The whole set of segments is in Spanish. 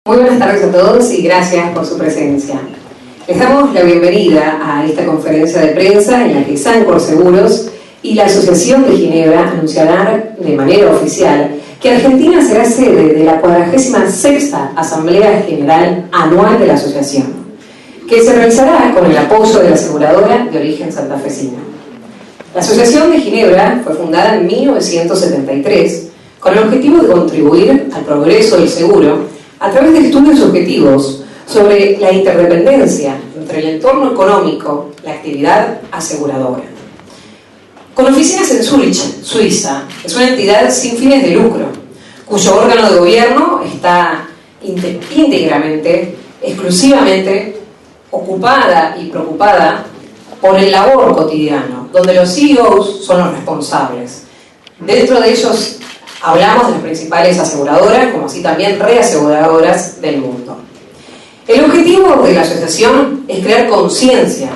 Muy buenas tardes a todos y gracias por su presencia. Les damos la bienvenida a esta conferencia de prensa en la que Sancor Seguros y la Asociación de Ginebra anunciarán de manera oficial que Argentina será sede de la 46ª Asamblea General Anual de la Asociación, que se realizará con el apoyo de la aseguradora de origen santafesina. La Asociación de Ginebra fue fundada en 1973 con el objetivo de contribuir al progreso del seguro a través de estudios objetivos sobre la interdependencia entre el entorno económico, la actividad aseguradora. Con oficinas en Zúrich, Suiza, es una entidad sin fines de lucro, cuyo órgano de gobierno está íntegramente, exclusivamente ocupada y preocupada por el labor cotidiano, donde los CEOs son los responsables. Dentro de ellos hablamos de las principales aseguradoras, como así también reaseguradoras del mundo. El objetivo de la asociación es crear conciencia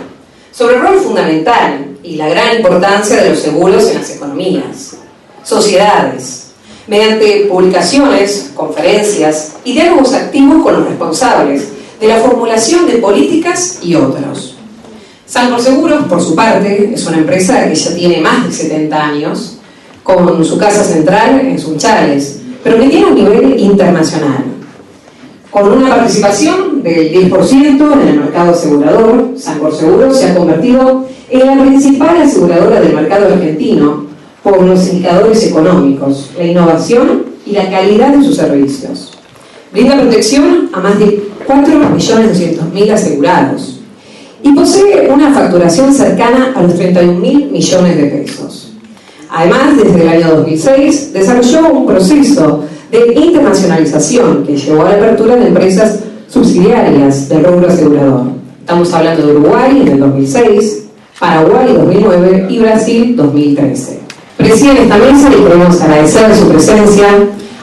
sobre el rol fundamental y la gran importancia de los seguros en las economías, sociedades, mediante publicaciones, conferencias y diálogos activos con los responsables de la formulación de políticas y otros. Sancor Seguros, por su parte, es una empresa que ya tiene más de 70 años, con su casa central en Sunchales, pero que tiene un nivel internacional. Con una participación del 10% en el mercado asegurador, Sancor Seguros se ha convertido en la principal aseguradora del mercado argentino por los indicadores económicos, la innovación y la calidad de sus servicios. Brinda protección a más de 4.200.000 asegurados y posee una facturación cercana a los 31.000 millones de pesos. Además, desde el año 2006, desarrolló un proceso de internacionalización que llevó a la apertura de empresas subsidiarias del rubro asegurador. Estamos hablando de Uruguay en el 2006, Paraguay en 2009 y Brasil 2013. Preside esta mesa y queremos agradecer su presencia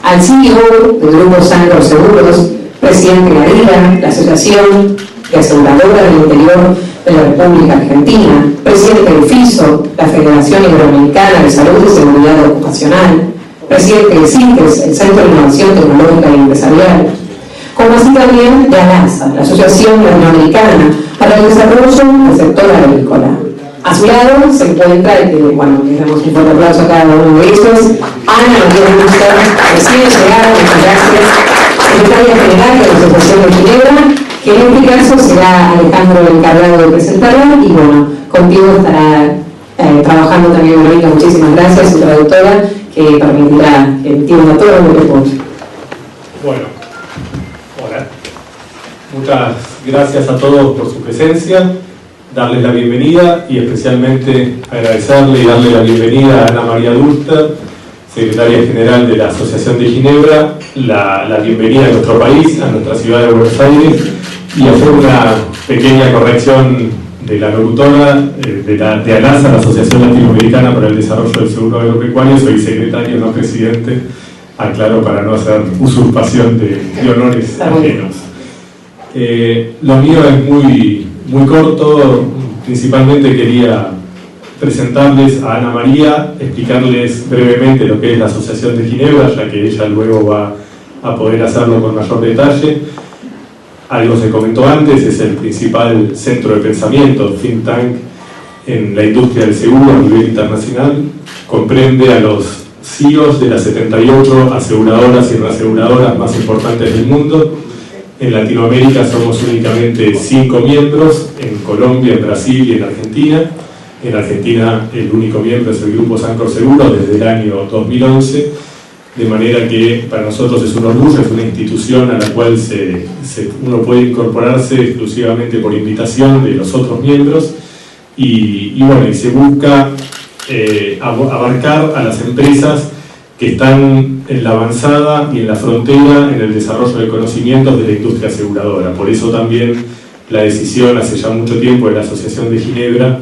al CEO del grupo Sancor Seguros, presidente Garida, la Asociación de Aseguradoras del Interior de la República Argentina, presidente del FISO, la Federación Iberoamericana de Salud y Seguridad Ocupacional, presidente de CITES, el Centro de Innovación Tecnológica y Empresarial, como así también de ALASA, la Asociación Latinoamericana para el Desarrollo del Sector Agrícola. A su lado se encuentra, les damos un fuerte aplauso a cada uno de ellos, Ana María Buster, recién llegada, muchas gracias, secretaria general de la Asociación de Ginebra, que en este caso será Alejandro el encargado de presentarla, y bueno, contigo estará trabajando también Verónica, muchísimas gracias, su traductora, que permitirá que entienda todo lo que pueda. Bueno, hola. Muchas gracias a todos por su presencia, darles la bienvenida y especialmente agradecerle y darle la bienvenida a Ana María Buster, secretaria general de la Asociación de Ginebra, la bienvenida a nuestro país, a nuestra ciudad de Buenos Aires, y hacer una pequeña corrección de la locutora de ALASA, la Asociación Latinoamericana para el Desarrollo del Seguro Agropecuario. Soy secretario, no presidente, aclaro para no hacer usurpación de honores ajenos. Lo mío es muy corto, principalmente quería presentarles a Ana María, explicarles brevemente lo que es la Asociación de Ginebra, ya que ella luego va a poder hacerlo con mayor detalle. Algo se comentó antes, es el principal centro de pensamiento, think tank, en la industria del seguro a nivel internacional. Comprende a los CEOs de las 78 aseguradoras y reaseguradoras más importantes del mundo. En Latinoamérica somos únicamente 5 miembros, en Colombia, en Brasil y en Argentina. En Argentina el único miembro es el Grupo Sancor Seguros desde el año 2011, de manera que para nosotros es un orgullo, es una institución a la cual uno puede incorporarse exclusivamente por invitación de los otros miembros y se busca abarcar a las empresas que están en la avanzada y en la frontera en el desarrollo de conocimientos de la industria aseguradora. Por eso también la decisión hace ya mucho tiempo de la Asociación de Ginebra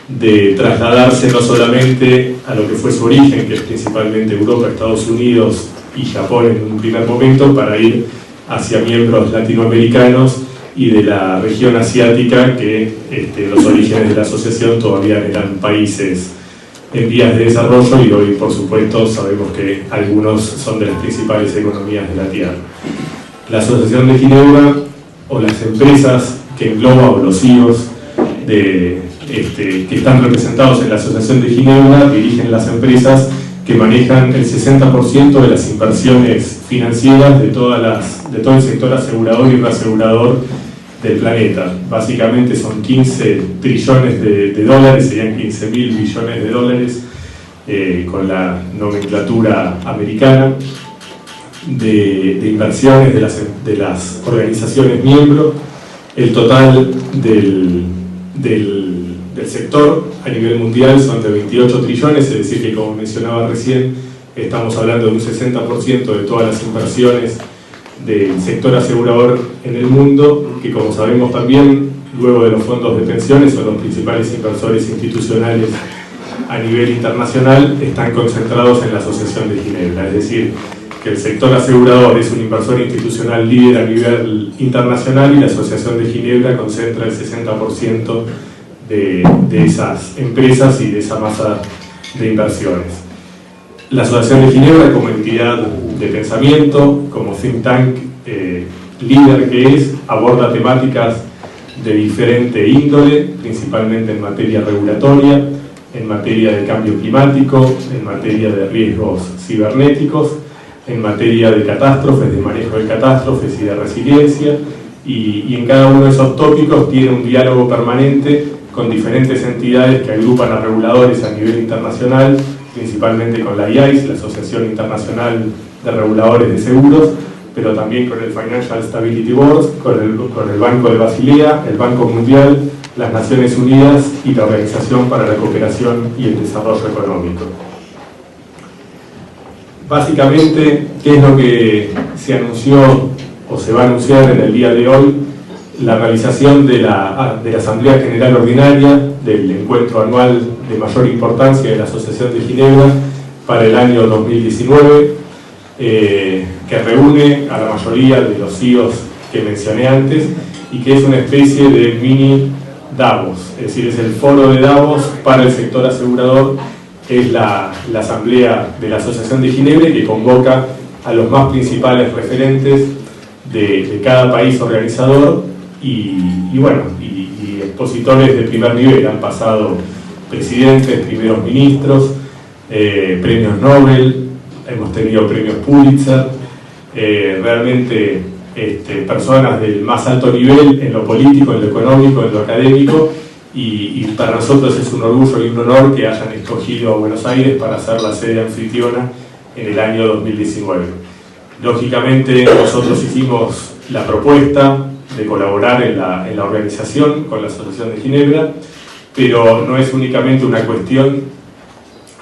de trasladarse no solamente a lo que fue su origen, que es principalmente Europa, Estados Unidos y Japón en un primer momento, para ir hacia miembros latinoamericanos y de la región asiática, que los orígenes de la asociación todavía eran países en vías de desarrollo, y hoy por supuesto sabemos que algunos son de las principales economías de la Tierra. La Asociación de Ginebra, o las empresas que engloba, o los CEOs que están representados en la Asociación de Ginebra, dirigen las empresas que manejan el 60% de las inversiones financieras de todo el sector asegurador y reasegurador del planeta. Básicamente son 15 trillones de dólares, serían 15.000 billones de dólares, con la nomenclatura americana, de inversiones de las organizaciones miembros. El total del sector a nivel mundial son de 28 trillones, es decir que, como mencionaba recién, estamos hablando de un 60% de todas las inversiones del sector asegurador en el mundo, que, como sabemos también, luego de los fondos de pensiones, son los principales inversores institucionales a nivel internacional, están concentrados en la Asociación de Ginebra. Es decir, que el sector asegurador es un inversor institucional líder a nivel internacional, y la Asociación de Ginebra concentra el 60% de esas empresas y de esa masa de inversiones. La Asociación de Ginebra, como entidad de pensamiento, como think tank líder que es, aborda temáticas de diferente índole, principalmente en materia regulatoria, en materia de cambio climático, en materia de riesgos cibernéticos, en materia de catástrofes, de manejo de catástrofes y de resiliencia, y en cada uno de esos tópicos tiene un diálogo permanente con diferentes entidades que agrupan a reguladores a nivel internacional, principalmente con la IAIS, la Asociación Internacional de Reguladores de Seguros, pero también con el Financial Stability Board, con el Banco de Basilea, el Banco Mundial, las Naciones Unidas y la Organización para la Cooperación y el Desarrollo Económico. Básicamente, ¿qué es lo que se anunció o se va a anunciar en el día de hoy? La realización de la Asamblea General Ordinaria, del encuentro anual de mayor importancia de la Asociación de Ginebra para el año 2019, que reúne a la mayoría de los CEOs que mencioné antes, y que es una especie de mini Davos, es decir, es el foro de Davos para el sector asegurador. Es la Asamblea de la Asociación de Ginebra, que convoca a los más principales referentes de cada país organizador y expositores de primer nivel. Han pasado presidentes, primeros ministros, premios Nobel, hemos tenido premios Pulitzer, realmente personas del más alto nivel en lo político, en lo económico, en lo académico, y para nosotros es un orgullo y un honor que hayan escogido a Buenos Aires para ser la sede anfitriona en el año 2019. Lógicamente nosotros hicimos la propuesta de colaborar en la organización con la Asociación de Ginebra, pero no es únicamente una cuestión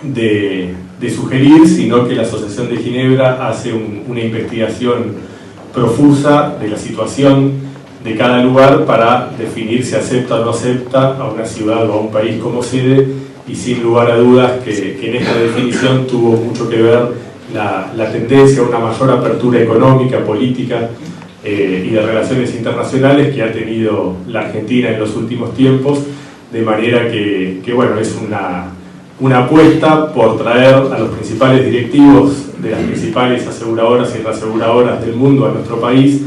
de sugerir, sino que la Asociación de Ginebra hace una investigación profusa de la situación de cada lugar para definir si acepta o no acepta a una ciudad o a un país como sede, y sin lugar a dudas que en esta definición tuvo mucho que ver la tendencia a una mayor apertura económica, política y de relaciones internacionales que ha tenido la Argentina en los últimos tiempos, de manera que bueno, es una apuesta por traer a los principales directivos de las principales aseguradoras y reaseguradoras del mundo a nuestro país,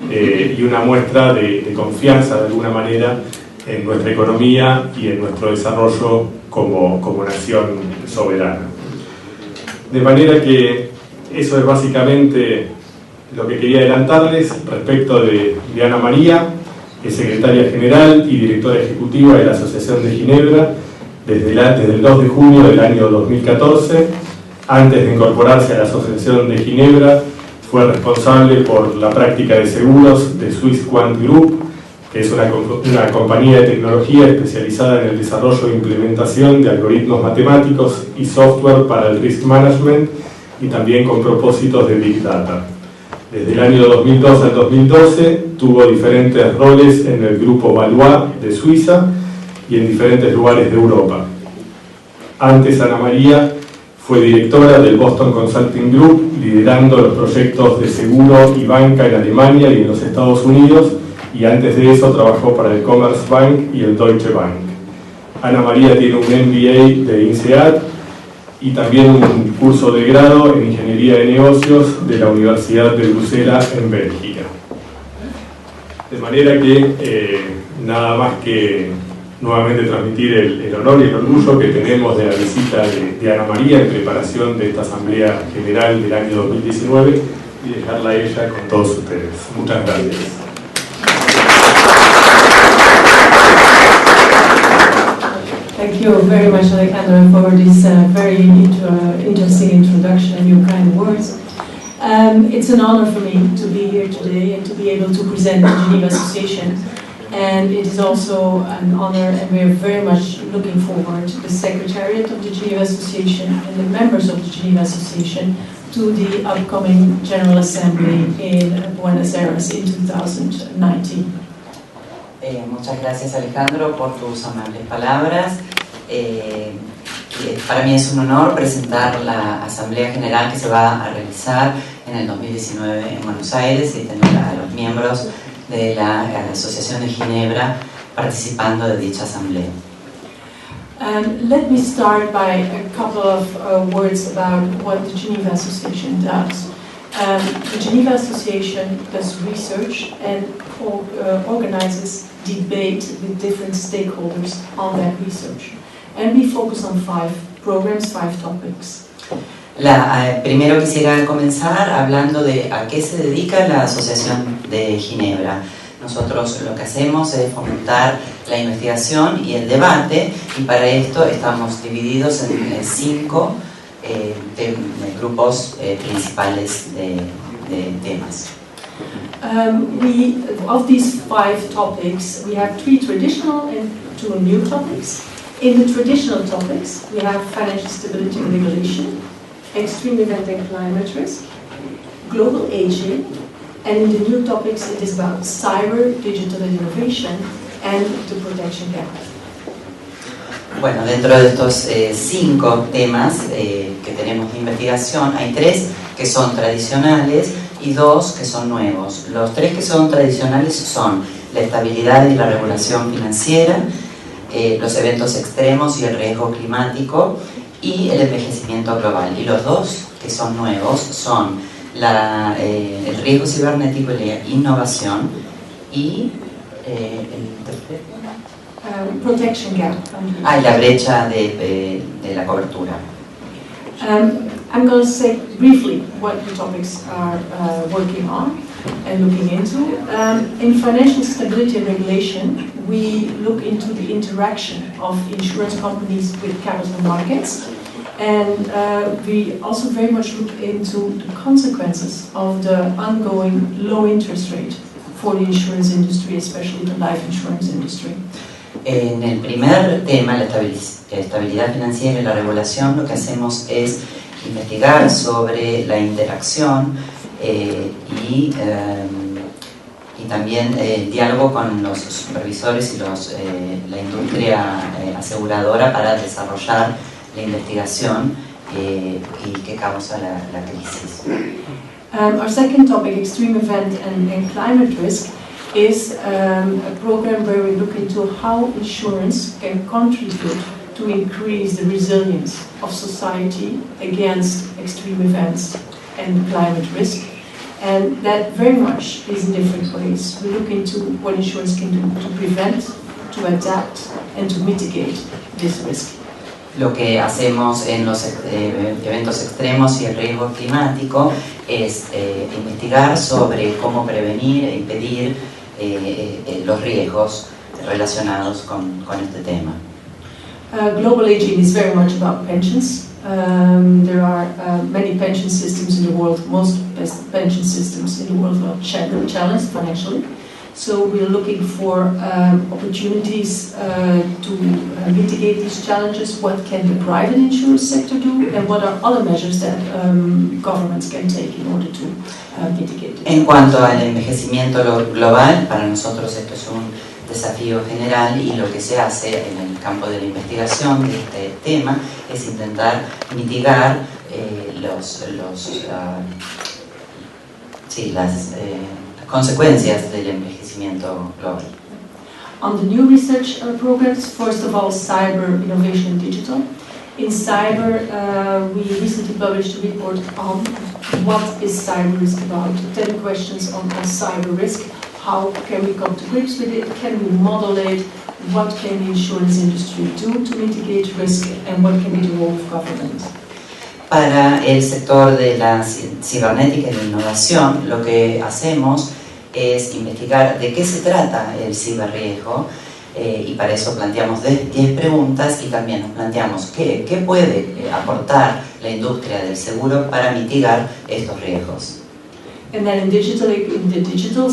y una muestra de confianza de alguna manera en nuestra economía y en nuestro desarrollo como nación soberana. De manera que eso es básicamente lo que quería adelantarles respecto de Ana María, que es secretaria general y directora ejecutiva de la Asociación de Ginebra desde el 2 de junio del año 2014. Antes de incorporarse a la Asociación de Ginebra, fue responsable por la práctica de seguros de Swiss Quant Group, que es una compañía de tecnología especializada en el desarrollo e implementación de algoritmos matemáticos y software para el risk management, y también con propósitos de Big Data. Desde el año 2002 al 2012 tuvo diferentes roles en el grupo Valois de Suiza y en diferentes lugares de Europa. Antes, Ana María fue directora del Boston Consulting Group, liderando los proyectos de seguro y banca en Alemania y en los Estados Unidos, y antes de eso trabajó para el Commerzbank y el Deutsche Bank. Ana María tiene un MBA de INSEAD y también un curso de grado en Ingeniería de Negocios de la Universidad de Bruselas en Bélgica. De manera que nada más que nuevamente transmitir el honor y el orgullo que tenemos de la visita de Ana María en preparación de esta Asamblea General del año 2019 y dejarla a ella con todos ustedes. Muchas gracias. Thank you very much, Alejandro, for this very interesting introduction and your kind words. It's an honor for me to be here today and to be able to present the Geneva Association. And it is also an honor, and we are very much looking forward to the Secretariat of the Geneva Association and the members of the Geneva Association to the upcoming General Assembly in Buenos Aires in 2019. Muchas gracias, Alejandro, por tus amables palabras. Para mí es un honor presentar la Asamblea General que se va a realizar en el 2019 en Buenos Aires y tener a los miembros de la Asociación de Ginebra participando de dicha asamblea. Let me start by a couple of words about what the Geneva Association does. The Geneva Association does research and organizes debate with different stakeholders on that research. And we focus on 5 programs, 5 topics. Primero quisiera comenzar hablando de a qué se dedica la Asociación de Ginebra. Nosotros lo que hacemos es fomentar la investigación y el debate, y para esto estamos divididos en 5 grupos principales de temas. Of these 5 topics, we have 3 traditional and 2 new topics. In the traditional topics, we have financial stability and regulation, extreme event and climate risk, global aging, and in the new topics it is about cyber, digital innovation, and the protection gap. Bueno, dentro de estos 5 temas que tenemos de investigación, hay 3 que son tradicionales y 2 que son nuevos. Los 3 que son tradicionales son la estabilidad y la regulación financiera, los eventos extremos y el riesgo climático y el envejecimiento global. Y los 2 que son nuevos son el riesgo cibernético y la innovación y protection gap. Y la brecha de la cobertura. I'm going to say briefly what the topics are working on and looking into. In financial stability and regulation, we look into the interaction of insurance companies with capital markets, and we also very much look into the consequences of the ongoing low interest rate for the insurance industry, especially the life insurance industry. En el primer tema, la estabilidad financiera y la regulación, lo que hacemos es investigar sobre la interacción y también el diálogo con los supervisores y la industria aseguradora para desarrollar la investigación y que causa la crisis. Our second topic, extreme event and climate risk, is a program where we look into how insurance can contribute to increase the resilience of society against extreme events and climate risk. And that very much is in different ways. We look into what insurance can do to prevent, to adapt, and to mitigate this risk. Lo que hacemos en los eventos extremos y el riesgo climático es investigar sobre cómo prevenir e impedir los riesgos relacionados con este tema. Global aging is very much about pensions. There are many pension systems in the world. Most pension systems in the world are challenged financially. So we're looking for opportunities to mitigate these challenges. What can the private insurance sector do, and what are other measures that governments can take in order to mitigate it? En cuanto al envejecimiento global, para nosotros esto es un desafío general, y lo que se hace en el campo de la investigación de este tema es intentar mitigar las consecuencias del envejecimiento global. On the new research programs, first of all, cyber, innovation and digital. In In cyber, we recently published a report on what is cyber risk about, 10 questions on cyber risk, how can we come to grips with it, can we model it, what can the insurance industry do to mitigate risk, and what can be the role of government. Para el sector de la cibernética y la innovación, lo que hacemos es investigar de qué se trata el ciberriesgo, y para eso planteamos 10 preguntas y también nos planteamos qué puede aportar la industria del seguro para mitigar estos riesgos. And then in the digital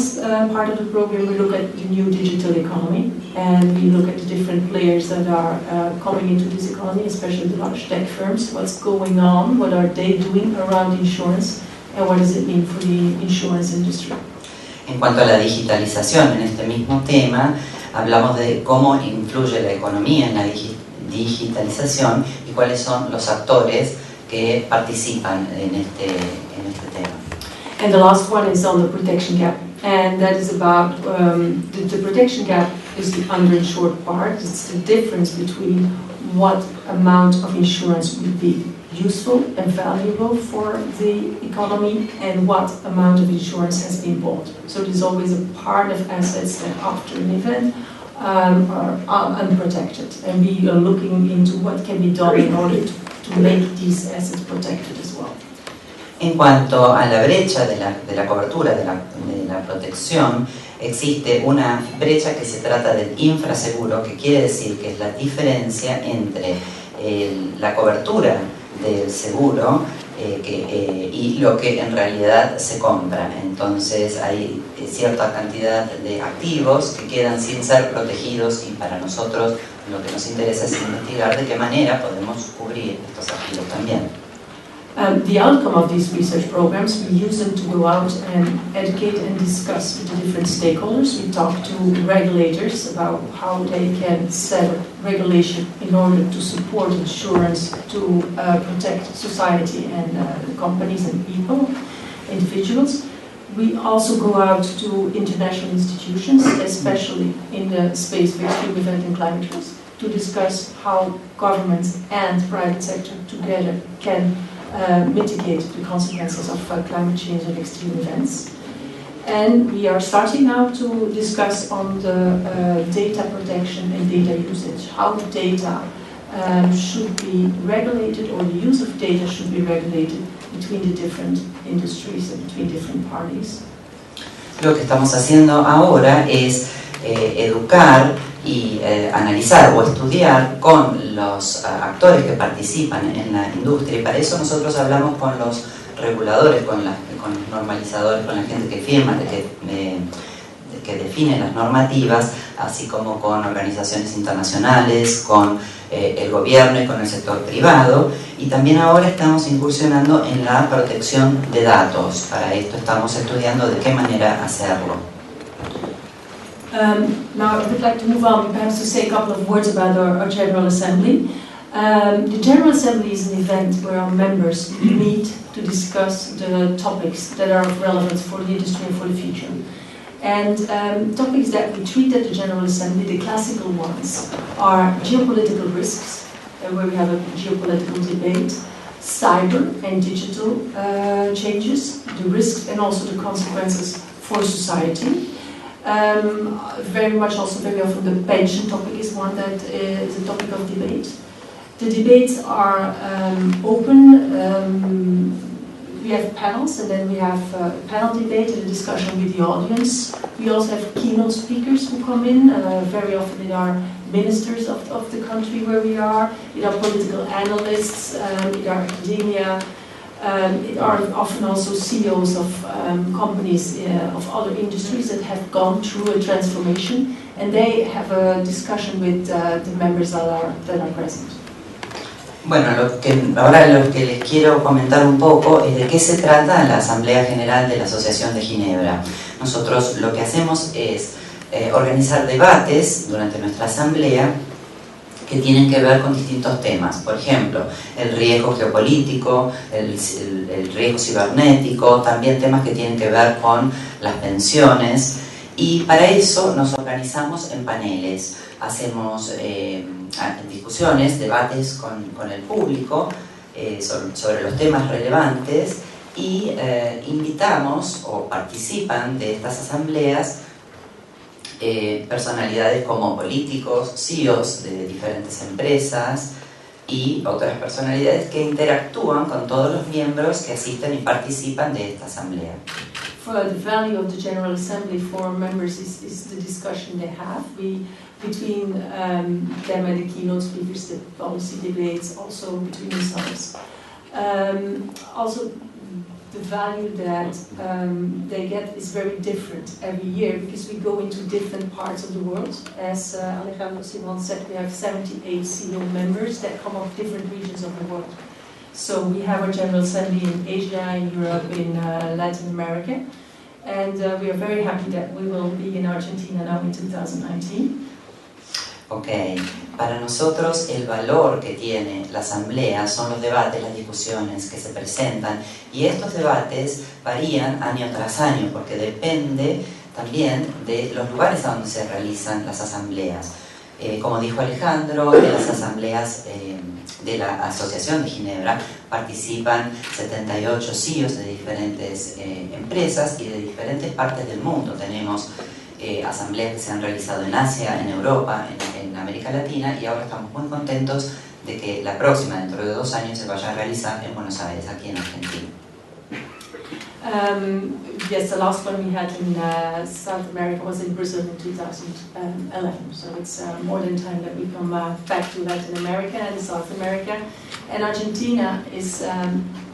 part of the program, we look at the new digital economy, and we look at the different players that are coming into this economy, especially the large tech firms. What's going on? What are they doing around insurance? And what does it mean for the insurance industry? En cuanto a la digitalización, en este mismo tema, hablamos de cómo influye la economía en la digitalización y cuáles son los actores que participan en este tema. And the last one is on the protection gap, and that is about the protection gap is the underinsured part. It's the difference between what amount of insurance would be useful and valuable for the economy and what amount of insurance has been bought. So there's always a part of assets that after an event are unprotected, and we are looking into what can be done in order to make these assets protected as well. En cuanto a la brecha de la cobertura, de la protección, existe una brecha que se trata del infraseguro, que quiere decir que es la diferencia entre la cobertura del seguro y lo que en realidad se compra. Entonces hay cierta cantidad de activos que quedan sin ser protegidos, y para nosotros lo que nos interesa es investigar de qué manera podemos cubrir estos activos también. The outcome of these research programs, we use them to go out and educate and discuss with the different stakeholders. We talk to regulators about how they can set up regulation in order to support insurance to protect society and companies and people, individuals. We also go out to international institutions, especially in the space of extreme event and climate risk, to discuss how governments and private sector together can mitigate the consequences of climate change and extreme events. And we are starting now to discuss on the data protection and data usage, how data should be regulated, or the use of data should be regulated between the different industries and between different parties. Lo que estamos haciendo ahora es educar y analizar o estudiar con los actores que participan en la industria, y para eso nosotros hablamos con los reguladores, con los normalizadores, con la gente que firma, que define las normativas, así como con organizaciones internacionales, con el gobierno y con el sector privado, y también ahora estamos incursionando en la protección de datos. Para esto estamos estudiando de qué manera hacerlo. Now I would like to move on, perhaps to say a couple of words about our General Assembly. The General Assembly is an event where our members meet to discuss the topics that are of relevance for the industry and for the future. And topics that we treat at the General Assembly, the classical ones, are geopolitical risks, where we have a geopolitical debate, cyber and digital changes, the risks and also the consequences for society. Very often the pension topic is one that is a topic of debate. The debates are open. We have panels, and then we have a panel debate and a discussion with the audience. We also have keynote speakers who come in. Very often it are ministers of the country where we are. It are political analysts. It are academia. It are often also CEOs of companies of other industries that have gone through a transformation, and they have a discussion with the members that are present. Bueno, ahora lo que les quiero comentar un poco es de qué se trata la Asamblea General de la Asociación de Ginebra. Nosotros lo que hacemos es organizar debates durante nuestra asamblea que tienen que ver con distintos temas. Por ejemplo, el riesgo geopolítico, el riesgo cibernético, también temas que tienen que ver con las pensiones, Y para eso nos organizamos en paneles, hacemos discusiones, debates con el público sobre los temas relevantes y invitamos o participan de estas asambleas personalidades como políticos, CEOs de diferentes empresas y otras personalidades que interactúan con todos los miembros que asisten y participan de esta asamblea. For the value of the General Assembly for members is the discussion they have between them and the keynote speakers, the policy debates, also between themselves. Also, the value that they get is very different every year because we go into different parts of the world. As Alejandro Simon said, we have 78 CEO members that come from different regions of the world. So we have our General Assembly in Asia, in Europe, in Latin America, and we are very happy that we will be in Argentina now in 2019. Ok, para nosotros el valor que tiene la asamblea son los debates, las discusiones que se presentan, y estos debates varían año tras año porque depende también de los lugares a donde se realizan las asambleas. Como dijo Alejandro, en las asambleas de la Asociación de Ginebra participan 78 CEOs de diferentes empresas y de diferentes partes del mundo. Tenemos asambleas que se han realizado en Asia, en Europa, en América Latina, y ahora estamos muy contentos de que la próxima, dentro de 2 años, se vaya a realizar en Buenos Aires, aquí en Argentina. Yes, the last one we had in South America was in Brazil in 2011, so it's more than time that we come back to Latin America and South America. And Argentina is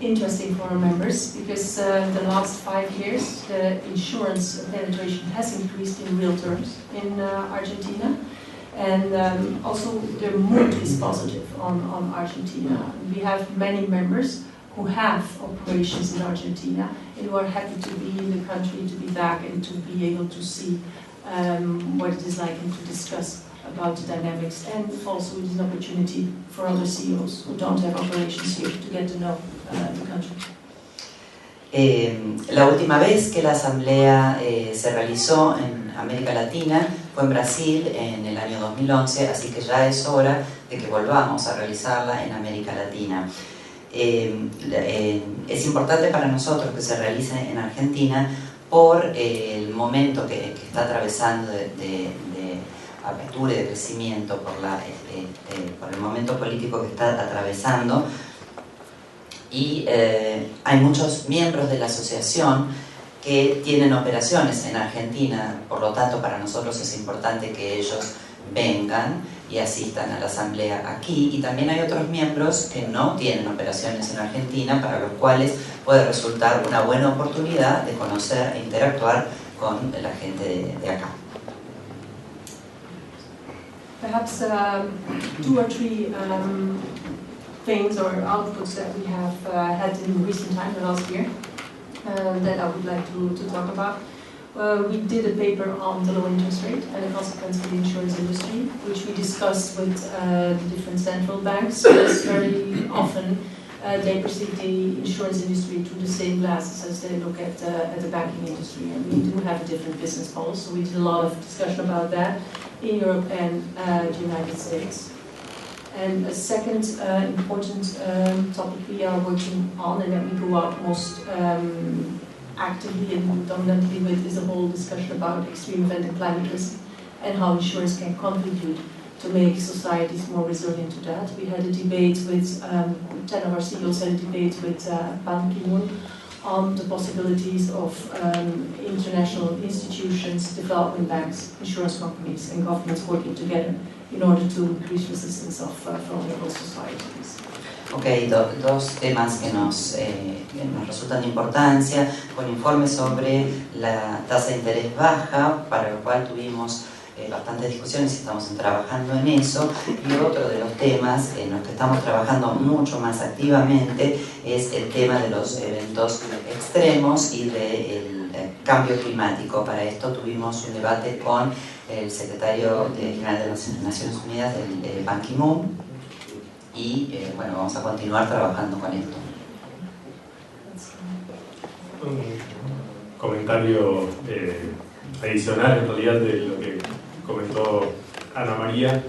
interesting for our members because the last 5 years the insurance penetration has increased in real terms in Argentina, and also the mood is positive on Argentina. We have many members who have operations in Argentina and who are happy to be in the country, to be back and to be able to see what it is like and to discuss about the dynamics, and also it is an opportunity for other CEOs who don't have operations here to get to know the country. La última vez que la asamblea se realizó en América Latina fue en Brasil en el año 2011, así que ya es hora de que volvamos a realizarla en América Latina. Es importante para nosotros que se realice en Argentina por el momento que está atravesando de apertura y de crecimiento, por el momento político que está atravesando, y hay muchos miembros de la asociación que tienen operaciones en Argentina, por lo tanto para nosotros es importante que ellos vengan y asistan a la asamblea aquí, y también hay otros miembros que no tienen operaciones en Argentina, para los cuales puede resultar una buena oportunidad de conocer e interactuar con la gente de acá. Perhaps 2 or 3 things or outputs that we have had in recent time, the last year, that I would like to talk about. We did a paper on the low interest rate and the consequence for the insurance industry, which we discussed with the different central banks, because very often they perceive the insurance industry through the same glasses as they look at the banking industry, and we do have a different business model, so we did a lot of discussion about that in Europe and the United States. And a second important topic we are working on, and that we go out most actively and dominantly with, is a whole discussion about extreme event and climate risk and how insurance can contribute to make societies more resilient to that. We had a debate with 10 of our CEOs had a debate with Ban Ki-moon on the possibilities of international institutions, development banks, insurance companies and governments working together in order to increase resistance of vulnerable societies. Ok, dos temas que nos resultan de importancia, con informes sobre la tasa de interés baja, para lo cual tuvimos bastantes discusiones y estamos trabajando en eso, y otro de los temas en los que estamos trabajando mucho más activamente es el tema de los eventos extremos y del cambio climático. Para esto tuvimos un debate con el secretario general de las Naciones Unidas, Ban Ki-moon, y bueno, vamos a continuar trabajando con esto. Un comentario adicional en realidad de lo que comentó Ana María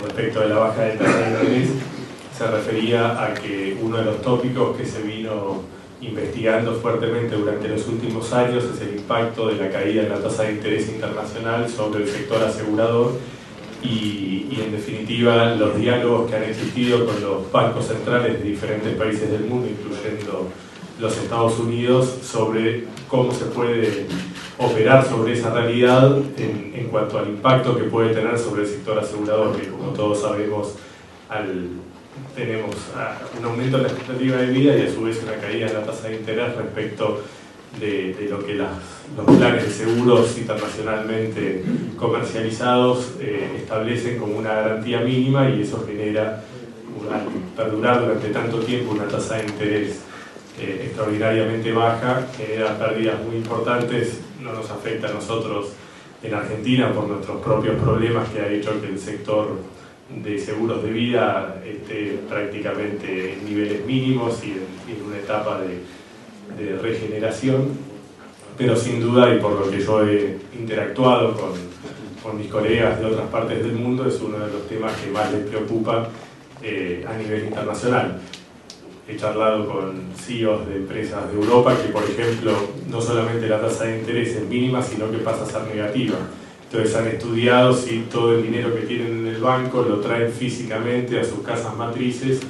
respecto de la baja de tasa de interés. Se refería a que uno de los tópicos que se vino investigando fuertemente durante los últimos años es el impacto de la caída de la tasa de interés internacional sobre el sector asegurador y en definitiva los diálogos que han existido con los bancos centrales de diferentes países del mundo, incluyendo los Estados Unidos, sobre cómo se puede operar sobre esa realidad en cuanto al impacto que puede tener sobre el sector asegurador, que como todos sabemos tenemos un aumento en la expectativa de vida y a su vez una caída en la tasa de interés respecto de lo que los planes de seguros internacionalmente comercializados establecen como una garantía mínima, y eso genera, al perdurar durante tanto tiempo una tasa de interés extraordinariamente baja, genera pérdidas muy importantes. No nos afecta a nosotros en Argentina por nuestros propios problemas, que ha hecho que el sector de seguros de vida esté prácticamente en niveles mínimos y en una etapa de regeneración, pero sin duda, y por lo que yo he interactuado con mis colegas de otras partes del mundo, es uno de los temas que más les preocupa a nivel internacional. He charlado con CEOs de empresas de Europa que, por ejemplo, no solamente la tasa de interés es mínima, sino que pasa a ser negativa. Entonces han estudiado si todo el dinero que tienen en el banco lo traen físicamente a sus casas matrices,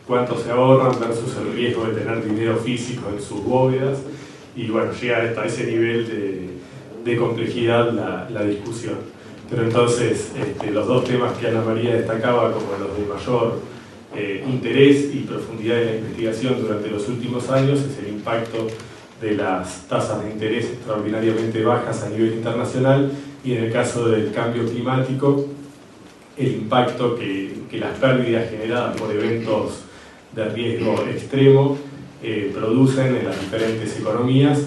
cuánto se ahorran versus el riesgo de tener dinero físico en sus bóvedas, y bueno, llega hasta ese nivel de complejidad la discusión. Pero entonces los dos temas que Ana María destacaba como los de mayor interés y profundidad de la investigación durante los últimos años es el impacto de las tasas de interés extraordinariamente bajas a nivel internacional, y en el caso del cambio climático, el impacto que las pérdidas generadas por eventos de riesgo extremo producen en las diferentes economías,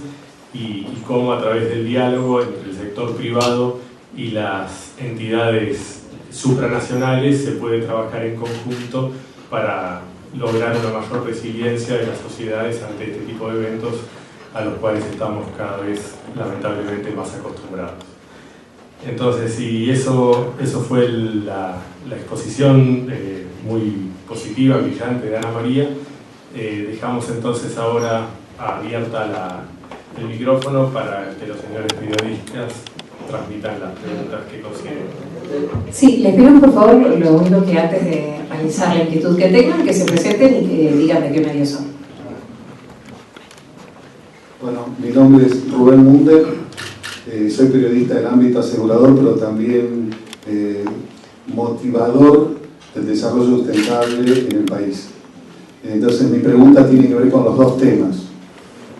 y cómo a través del diálogo entre el sector privado y las entidades supranacionales se puede trabajar en conjunto para lograr una mayor resiliencia de las sociedades ante este tipo de eventos a los cuales estamos cada vez lamentablemente más acostumbrados. Entonces, sí, eso fue la exposición muy positiva, brillante de Ana María. Dejamos entonces ahora abierta el micrófono para que los señores periodistas transmitan las preguntas que consideren. Sí, les pido por favor, lo único que antes de realizar la inquietud que tengan, que se presenten y que digan de qué medio son. Bueno, mi nombre es Rubén Munder, soy periodista del ámbito asegurador, pero también motivador del desarrollo sustentable en el país. Entonces mi pregunta tiene que ver con los dos temas.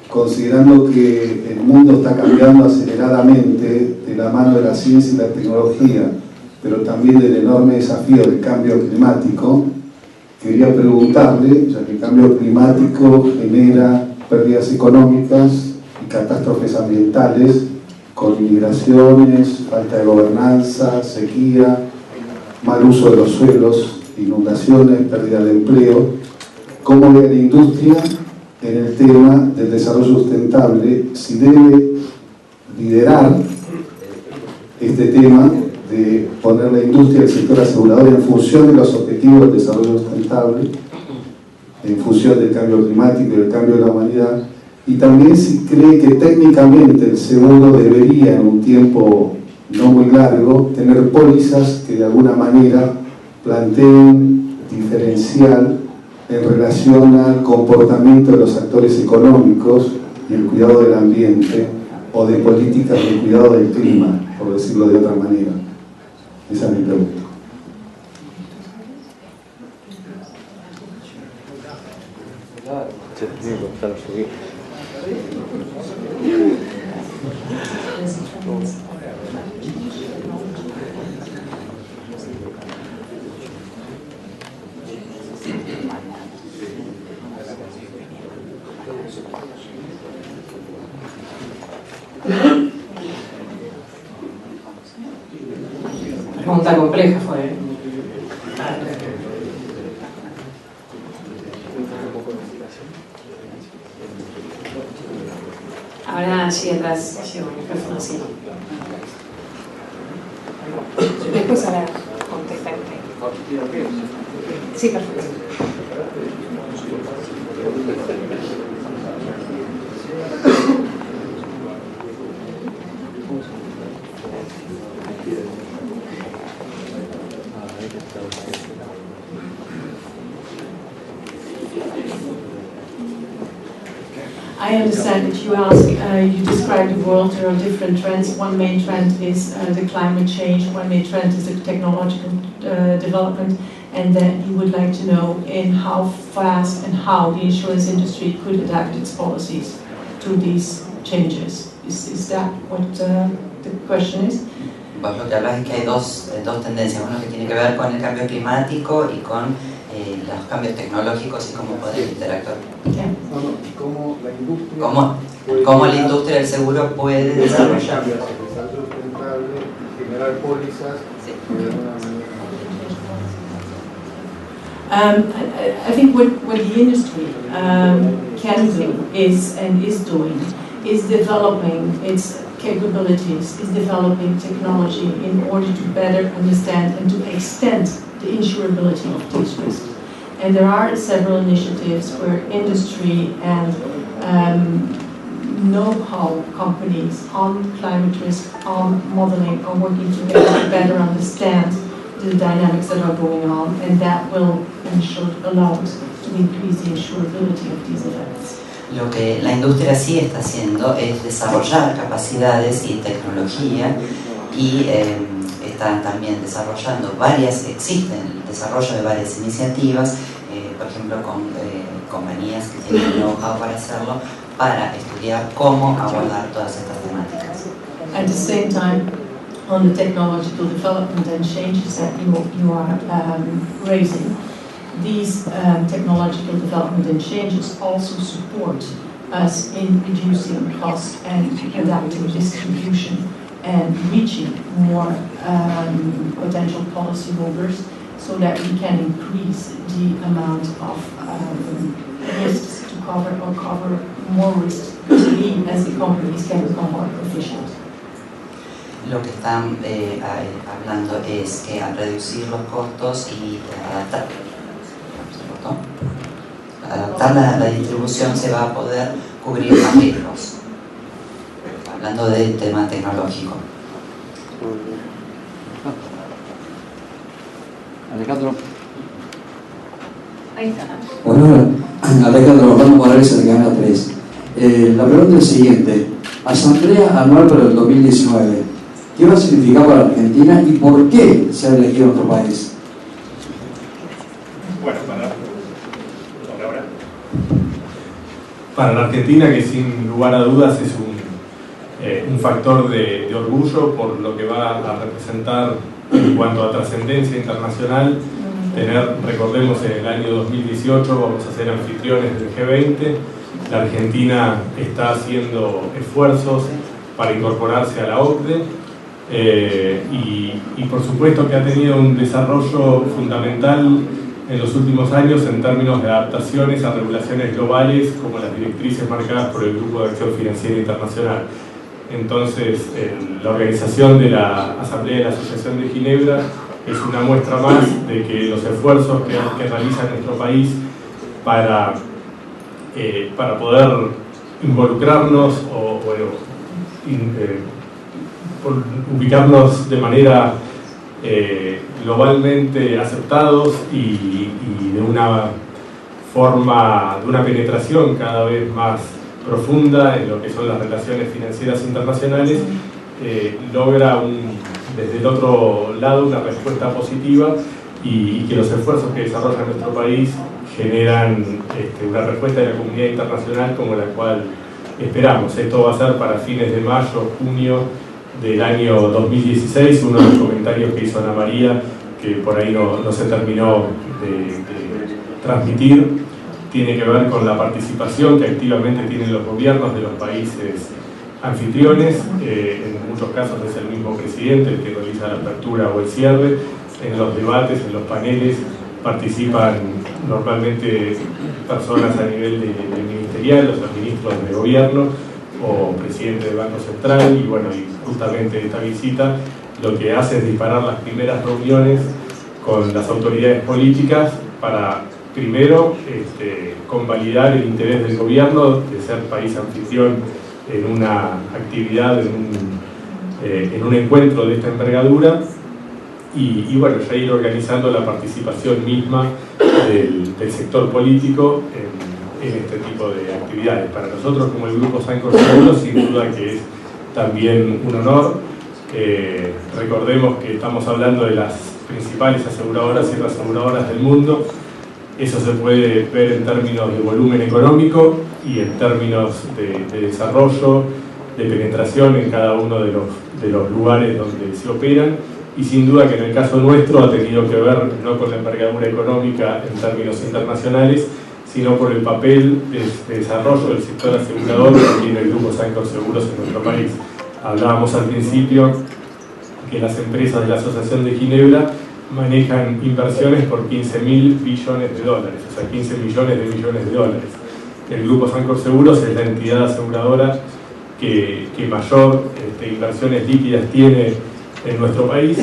Considerando que el mundo está cambiando aceleradamente de la mano de la ciencia y la tecnología, pero también del enorme desafío del cambio climático, quería preguntarle, ya que el cambio climático genera pérdidas económicas y catástrofes ambientales, con migraciones, falta de gobernanza, sequía, mal uso de los suelos, inundaciones, pérdida de empleo, ¿cómo ve la industria en el tema del desarrollo sustentable? Si debe liderar este tema de poner la industria del sector asegurador en función de los objetivos del desarrollo sustentable, en función del cambio climático y del cambio de la humanidad, y también si cree que técnicamente el seguro debería, en un tiempo no muy largo, tener pólizas que de alguna manera planteen diferencial en relación al comportamiento de los actores económicos y el cuidado del ambiente, o de políticas de cuidado del clima, por decirlo de otra manera. Esa es mi pregunta. Pregunta compleja fue. Ahora allí atrás llevo el micrófono así. para contestar usted. Sí, perfecto. I understand that you ask, you describe the world, there are different trends. One main trend is the climate change, one main trend is the technological development, and that you would like to know in how fast and how the insurance industry could adapt its policies to these changes. Is that what the question is? Vos lo que hablas es que hay dos tendencias, uno que tiene que ver con el cambio climático y con los cambios tecnológicos y cómo poder interactuar. Yeah. Cómo la industria del seguro puede desarrollar. Generar pólizas. I think what the industry can do is doing is developing its capabilities, is developing technology in order to better understand and to extend the insurability of these risks. And there are several initiatives where industry and know-how companies on climate risk, on modeling, are working together to better understand the dynamics that are going on, and that will allow us to increase the insurability of these events. Lo que la industria sí está haciendo es desarrollar capacidades y tecnología y están también desarrollando existen el desarrollo de varias iniciativas, por ejemplo con compañías que tienen know-how para hacerlo, para estudiar cómo abordar todas estas temáticas. At the same time, on the technological development and changes that you are raising, these technological development and changes also support us in reducing costs and adapting distribution and reaching more potential policyholders so that we can increase the amount of risks to cover or cover more risks because we as the companies can become more efficient. Lo que están hablando es que al reducir los costos y adaptar la distribución se va a poder cubrir más riesgos. Hablando del tema tecnológico. Alejandro. Ahí está. Bueno, Alejandro Orlando Morales, de Canal 3. La pregunta es la siguiente. Asamblea anual para el 2019. ¿Qué va a significar para Argentina y por qué se ha elegido nuestro país? Bueno, para la Argentina, que sin lugar a dudas es un factor de orgullo por lo que va a representar en cuanto a trascendencia internacional. Recordemos, en el año 2018 vamos a ser anfitriones del G20. La Argentina está haciendo esfuerzos para incorporarse a la OCDE. Y por supuesto que ha tenido un desarrollo fundamental en los últimos años en términos de adaptaciones a regulaciones globales como las directrices marcadas por el Grupo de Acción Financiera Internacional. Entonces, la organización de la Asamblea de la Asociación de Ginebra es una muestra más de que los esfuerzos que realiza nuestro país para poder involucrarnos ubicarnos de manera globalmente aceptados y de una penetración cada vez más profunda en lo que son las relaciones financieras internacionales, logra desde el otro lado una respuesta positiva y que los esfuerzos que desarrolla nuestro país generan una respuesta de la comunidad internacional como la cual esperamos. Esto va a ser para fines de mayo, junio del año 2016. Uno de los comentarios que hizo Ana María, que por ahí no se terminó de transmitir, tiene que ver con la participación que activamente tienen los gobiernos de los países anfitriones. En muchos casos es el mismo presidente el que realiza la apertura o el cierre. En los debates, en los paneles, participan normalmente personas a nivel ministerial, o sea, ministros de gobierno o presidente del Banco Central, y bueno, y justamente esta visita lo que hace es disparar las primeras reuniones con las autoridades políticas para, primero, convalidar el interés del gobierno de ser país anfitrión en una actividad, en un encuentro de esta envergadura, y bueno, ya ir organizando la participación misma del sector político en este tipo de actividades. Para nosotros, como el Grupo Sancor Seguros, sin duda que es también un honor. Recordemos que estamos hablando de las principales aseguradoras y reaseguradoras del mundo. Eso se puede ver en términos de volumen económico y en términos de desarrollo, de penetración en cada uno de los lugares donde se operan, y sin duda que en el caso nuestro ha tenido que ver no con la envergadura económica en términos internacionales, sino por el papel de desarrollo del sector asegurador que tiene el Grupo Sancor Seguros en nuestro país. Hablábamos al principio que las empresas de la Asociación de Ginebra manejan inversiones por 15.000 billones de dólares, o sea, 15 millones de millones de dólares. El Grupo Sancor Seguros es la entidad aseguradora que mayor inversiones líquidas tiene en nuestro país.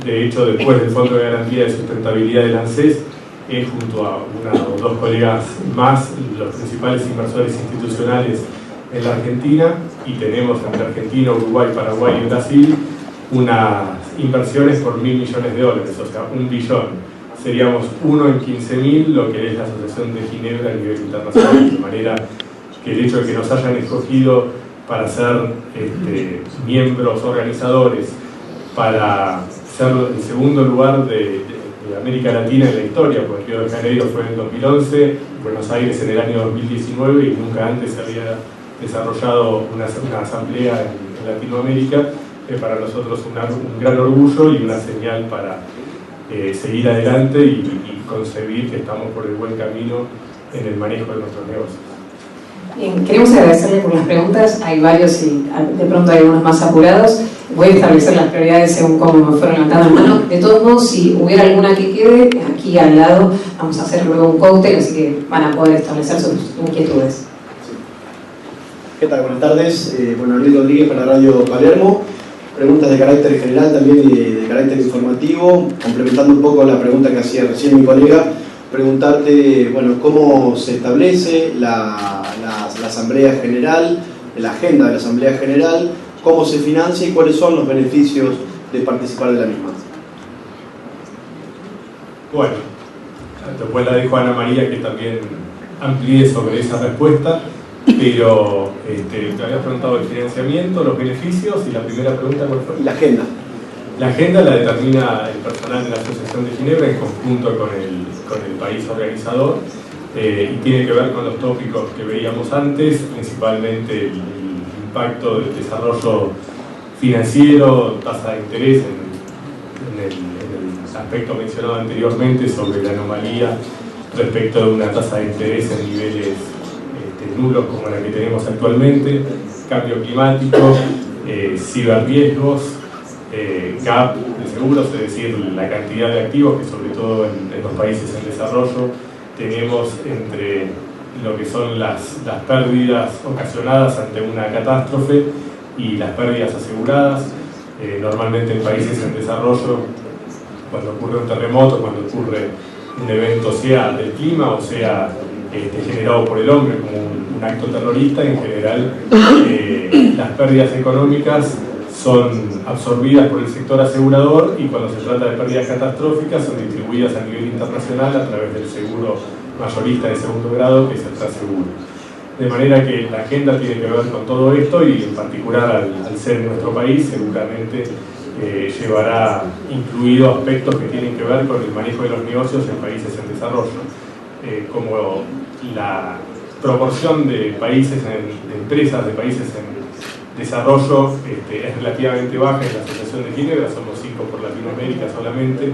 De hecho, después del Fondo de Garantía de Sustentabilidad del ANSES, es junto a una o dos colegas más los principales inversores institucionales en la Argentina, y tenemos entre Argentina, Uruguay, Paraguay y Brasil unas inversiones por 1.000 millones de dólares, o sea, 1 billón. Seríamos 1 en 15.000 lo que es la Asociación de Ginebra a nivel internacional, de manera que el hecho de que nos hayan escogido para ser miembros organizadores, para ser el segundo lugar de América Latina en la historia, porque Río de Janeiro fue en el 2011, Buenos Aires en el año 2019, y nunca antes se había desarrollado una asamblea en Latinoamérica. Para nosotros un gran orgullo y una señal para seguir adelante y concebir que estamos por el buen camino en el manejo de nuestros negocios. Bien, queremos agradecerle por las preguntas. Hay varios y de pronto hay unos más apurados. Voy a establecer las prioridades según cómo me fueron levantando la mano. De todos modos, si hubiera alguna que quede, aquí al lado vamos a hacer luego un cóctel, así que van a poder establecer sus inquietudes. ¿Qué tal? Buenas tardes. Bueno, Luis Rodríguez para Radio Palermo. Preguntas de carácter general también y de carácter informativo, complementando un poco la pregunta que hacía recién mi colega, preguntarte, bueno, cómo se establece la Asamblea General, la agenda de la Asamblea General, cómo se financia y cuáles son los beneficios de participar de la misma. Bueno, después la dejo a Ana María que también amplíe sobre esa respuesta. Pero te habías preguntado el financiamiento, los beneficios, y la primera pregunta, ¿cuál fue? La agenda. La agenda la determina el personal de la Asociación de Ginebra en conjunto con el país organizador, y tiene que ver con los tópicos que veíamos antes, principalmente el impacto del desarrollo financiero, tasa de interés en el aspecto mencionado anteriormente sobre la anomalía respecto de una tasa de interés en niveles nulos como la que tenemos actualmente, cambio climático, ciberriesgos, gap de seguros, es decir, la cantidad de activos que sobre todo en los países en desarrollo tenemos entre lo que son las pérdidas ocasionadas ante una catástrofe y las pérdidas aseguradas. Normalmente en países en desarrollo, cuando ocurre un terremoto, cuando ocurre un evento sea del clima o sea generado por el hombre como un acto terrorista, en general las pérdidas económicas son absorbidas por el sector asegurador, y cuando se trata de pérdidas catastróficas son distribuidas a nivel internacional a través del seguro mayorista de segundo grado, que es el Traseguro. De manera que la agenda tiene que ver con todo esto, y en particular al ser en nuestro país seguramente llevará incluido aspectos que tienen que ver con el manejo de los negocios en países en desarrollo, como la proporción de países, de empresas de países en desarrollo es relativamente baja en la Asociación de Ginebra, somos 5 por Latinoamérica solamente.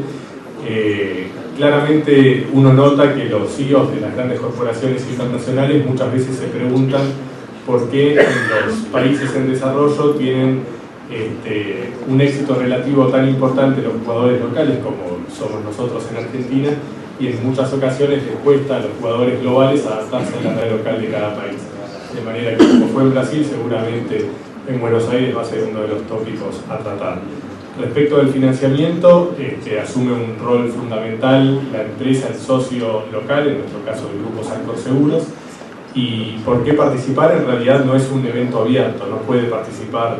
Claramente uno nota que los CEOs de las grandes corporaciones internacionales muchas veces se preguntan por qué los países en desarrollo tienen un éxito relativo tan importante los jugadores locales como somos nosotros en Argentina, y en muchas ocasiones les cuesta a los jugadores globales adaptarse a la red local de cada país. De manera que, como fue en Brasil, seguramente en Buenos Aires va a ser uno de los tópicos a tratar. Respecto del financiamiento, asume un rol fundamental la empresa, el socio local, en nuestro caso el Grupo Sancor Seguros. ¿Y por qué participar? En realidad no es un evento abierto, no puede participar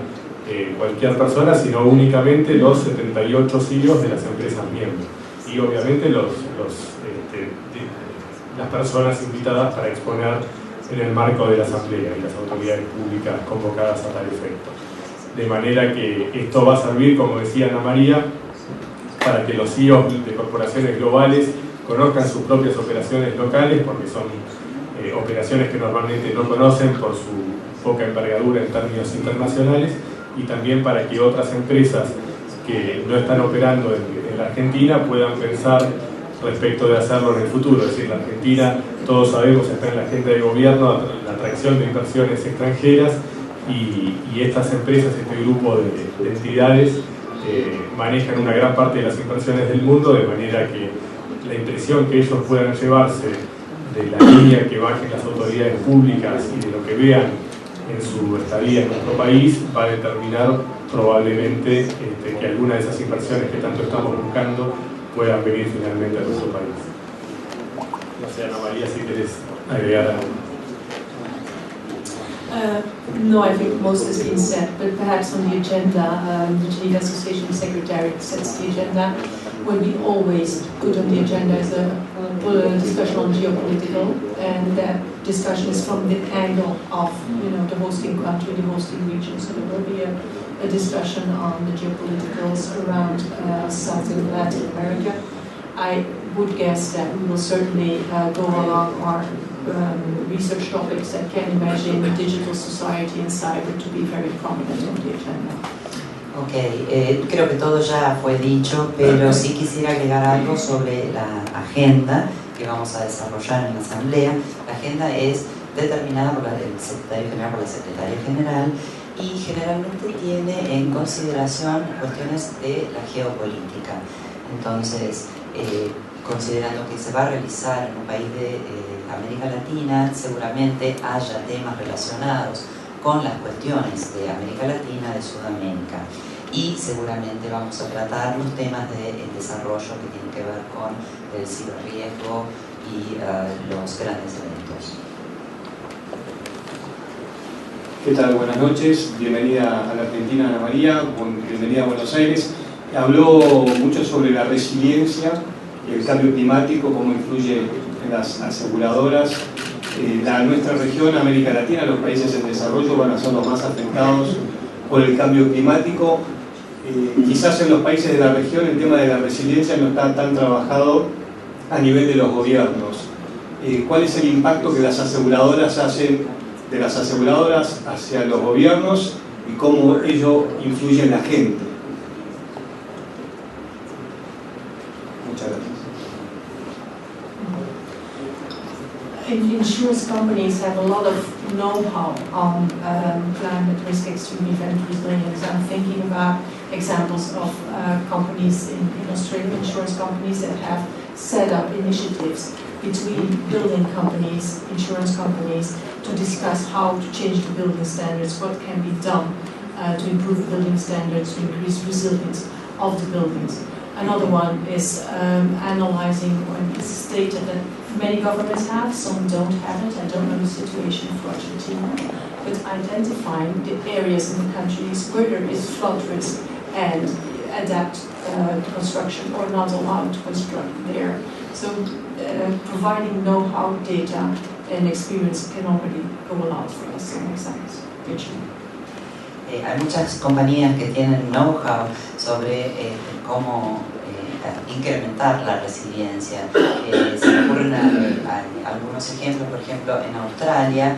cualquier persona, sino únicamente los 78 CEOs de las empresas miembros. Y obviamente las personas invitadas para exponer en el marco de la Asamblea y las autoridades públicas convocadas a tal efecto. De manera que esto va a servir, como decía Ana María, para que los CEOs de corporaciones globales conozcan sus propias operaciones locales, porque son operaciones que normalmente no conocen por su poca envergadura en términos internacionales, y también para que otras empresas que no están operando en la Argentina puedan pensar respecto de hacerlo en el futuro. Es decir, la Argentina, todos sabemos, está en la agenda de gobierno la atracción de inversiones extranjeras, y estas empresas, este grupo de entidades, manejan una gran parte de las inversiones del mundo, de manera que la impresión que ellos puedan llevarse de la línea que bajen las autoridades públicas y de lo que vean en su estadía en nuestro país va a determinar probablemente que alguna de esas inversiones que tanto estamos buscando puedan venir finalmente a nuestro país. No sé, Ana María, si querés agregar algo. No, I think most has been said, but perhaps on the agenda, the Geneva Association Secretariat sets the agenda. When we always put on the agenda is a discussion on geopolitical, and that discussion is from the angle of the hosting country, the hosting region. So there will be a discussion on the geopoliticals around South and Latin America. I would guess that we will certainly go along our research topics that can imagine digital society and cyber to be very prominent on the agenda. Ok, creo que todo ya fue dicho, pero sí quisiera agregar algo sobre la agenda que vamos a desarrollar en la Asamblea. La agenda es determinada por el Secretario General, por la Secretaria General, y generalmente tiene en consideración cuestiones de la geopolítica. Entonces, considerando que se va a realizar en un país de América Latina, seguramente haya temas relacionados con las cuestiones de América Latina, de Sudamérica, y seguramente vamos a tratar los temas del desarrollo que tienen que ver con el ciberriesgo y los grandes eventos. ¿Qué tal? Buenas noches, bienvenida a la Argentina, Ana María, bienvenida a Buenos Aires. Habló mucho sobre la resiliencia y el cambio climático, cómo influye en las aseguradoras. Nuestra región, América Latina, los países en desarrollo van a ser los más afectados por el cambio climático. Quizás en los países de la región el tema de la resiliencia no está tan trabajado a nivel de los gobiernos. ¿Cuál es el impacto que las aseguradoras hacen de las aseguradoras hacia los gobiernos y cómo ello influye en la gente? Muchas gracias. Insurance companies have a lot of know-how on climate risk, extreme event resilience. I'm thinking about examples of companies in Australia, insurance companies that have set up initiatives between building companies, insurance companies, to discuss how to change the building standards, what can be done to improve building standards, to increase resilience of the buildings. Another one is analyzing, and it's data that many governments have, some don't have it. I don't know the situation for Argentina, but identifying the areas in the countries where there is flood risk and adapt construction or not allowed to construct there. So providing know-how, data and experience can already go a lot for us in examples. Hay muchas compañías que tienen know-how sobre cómo incrementar la resiliencia. Se me ocurren algunos ejemplos. Por ejemplo, en Australia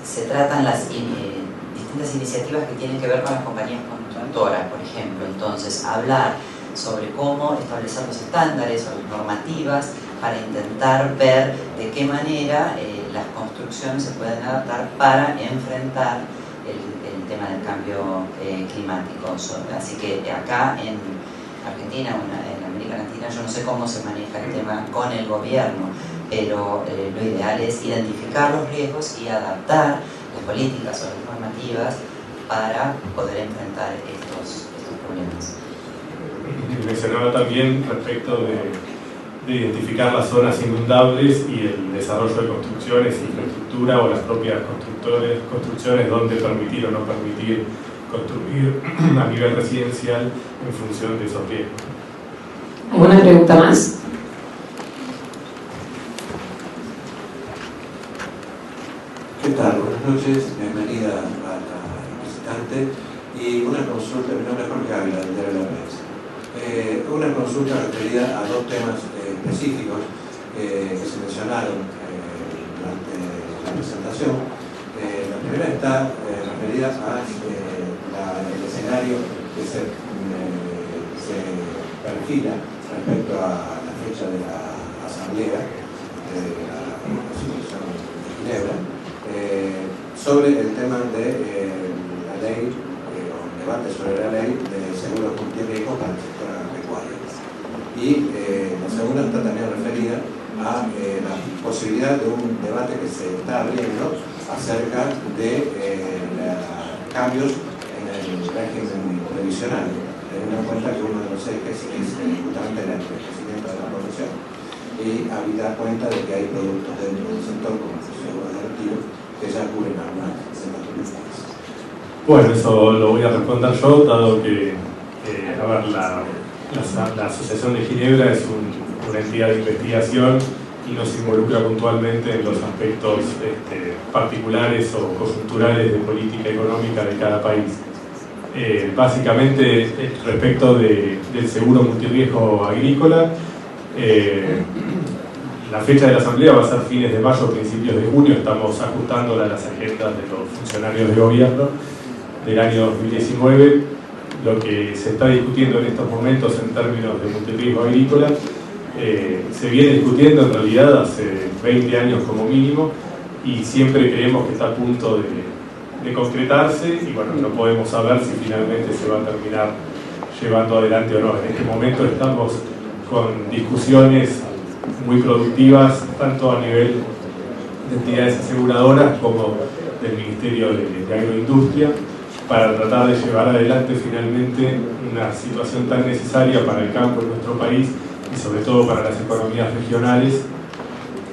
se tratan las distintas iniciativas que tienen que ver con las compañías constructoras, por ejemplo. Entonces, hablar sobre cómo establecer los estándares o las normativas para intentar ver de qué manera las construcciones se pueden adaptar para enfrentar el tema del cambio climático. Así que acá en Argentina o en América Latina yo no sé cómo se maneja el tema con el gobierno, pero lo ideal es identificar los riesgos y adaptar las políticas o las normativas para poder enfrentar estos problemas. Mencionaba también respecto de identificar las zonas inundables y el desarrollo de construcciones, infraestructura o las propias construcciones donde permitir o no permitir construir a nivel residencial en función de esos riesgos. ¿Alguna pregunta más? ¿Qué tal? Buenas noches, bienvenida a la representante. Y una consulta, mi nombre es Jorge Ávila, del Diario de la Prensa. Una consulta referida a dos temas específicos que se mencionaron durante la presentación. La primera está referida al escenario que se perfila respecto a la fecha de la Asamblea de la Constitución de Ginebra, sobre el tema de la ley, o el debate sobre la ley de seguros multirriesgos para el sector agropecuario. Y la segunda está también referida a la posibilidad de un debate que se está abriendo acerca de cambios en el régimen previsional, teniendo en cuenta que uno de los ejes es justamente el enriquecimiento de la población, y habida cuenta de que hay productos dentro del sector como el seguro de retiro que ya cubren algunas de las turistas. Bueno, eso lo voy a responder yo, dado que la Asociación de Ginebra es una entidad de investigación y no se involucra puntualmente en los aspectos particulares o coyunturales de política económica de cada país. Básicamente, respecto del seguro multirriesgo agrícola, la fecha de la Asamblea va a ser fines de mayo, principios de junio. Estamos ajustándola a las agendas de los funcionarios de gobierno del año 2019. Lo que se está discutiendo en estos momentos en términos de multirriesgo agrícola se viene discutiendo en realidad hace 20 años como mínimo, y siempre creemos que está a punto de concretarse, y bueno, no podemos saber si finalmente se va a terminar llevando adelante o no. En este momento estamos con discusiones muy productivas, tanto a nivel de entidades aseguradoras como del Ministerio de Agroindustria, para tratar de llevar adelante finalmente una situación tan necesaria para el campo en nuestro país y sobre todo para las economías regionales,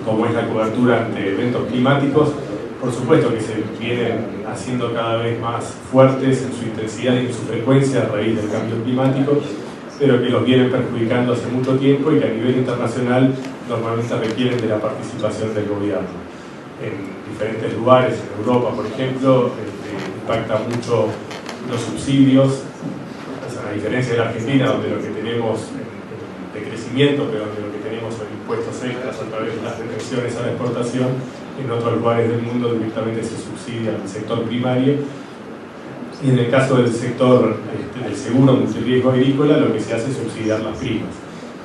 como es la cobertura ante eventos climáticos. Por supuesto que se vienen haciendo cada vez más fuertes en su intensidad y en su frecuencia a raíz del cambio climático, pero que los vienen perjudicando hace mucho tiempo y que a nivel internacional normalmente requieren de la participación del gobierno. En diferentes lugares, en Europa por ejemplo, impacta mucho los subsidios, a diferencia de la Argentina, donde lo que tenemos de crecimiento, pero donde lo que tenemos son impuestos extras a través de las retenciones a la exportación, en otros lugares del mundo directamente se subsidia el sector primario. Y en el caso del sector del seguro multirriesgo agrícola, lo que se hace es subsidiar las primas.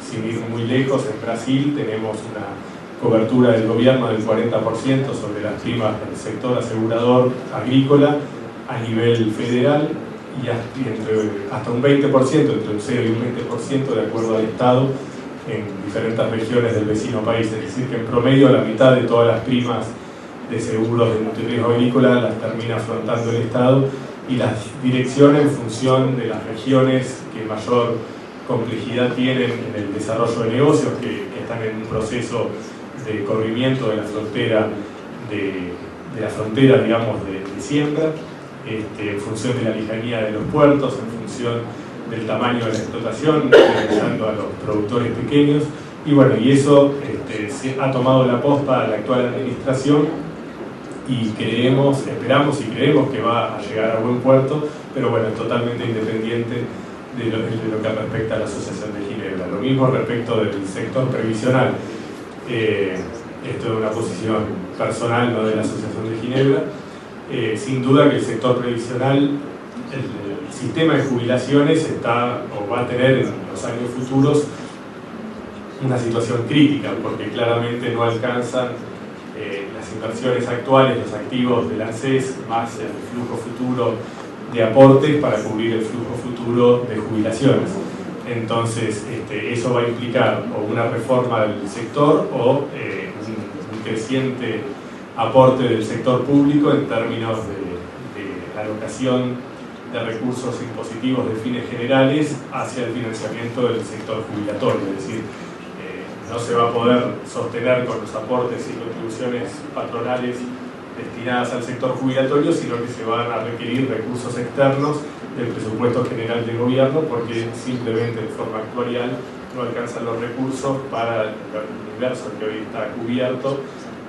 Sin ir muy lejos, en Brasil tenemos una cobertura del gobierno del 40% sobre las primas del sector asegurador agrícola a nivel federal, y hasta un 20%, entre un 0 y un 20% de acuerdo al Estado en diferentes regiones del vecino país. Es decir, que en promedio la mitad de todas las primas de seguros de multirriesgo agrícola las termina afrontando el Estado, y las direcciona en función de las regiones que mayor complejidad tienen en el desarrollo de negocios, que están en un proceso de corrimiento de la frontera, digamos, de siembra, en función de la lejanía de los puertos, en función del tamaño de la explotación, beneficiando a los productores pequeños. Y bueno, y eso se ha tomado la posta a la actual administración, y esperamos y creemos que va a llegar a buen puerto, pero bueno, es totalmente independiente de lo que respecta a la Asociación de Ginebra. Lo mismo respecto del sector previsional. Esto es una posición personal, no de la Asociación de Ginebra. Sin duda que el sector previsional, el sistema de jubilaciones está o va a tener en los años futuros una situación crítica, porque claramente no alcanzan las inversiones actuales, los activos del ANSES, más el flujo futuro de aportes para cubrir el flujo futuro de jubilaciones. Entonces, eso va a implicar o una reforma del sector o un creciente aporte del sector público en términos de la alocación de recursos impositivos de fines generales hacia el financiamiento del sector jubilatorio, es decir, no se va a poder sostener con los aportes y contribuciones patronales destinadas al sector jubilatorio, sino que se van a requerir recursos externos del presupuesto general del gobierno, porque simplemente de forma actuarial no alcanzan los recursos para el universo que hoy está cubierto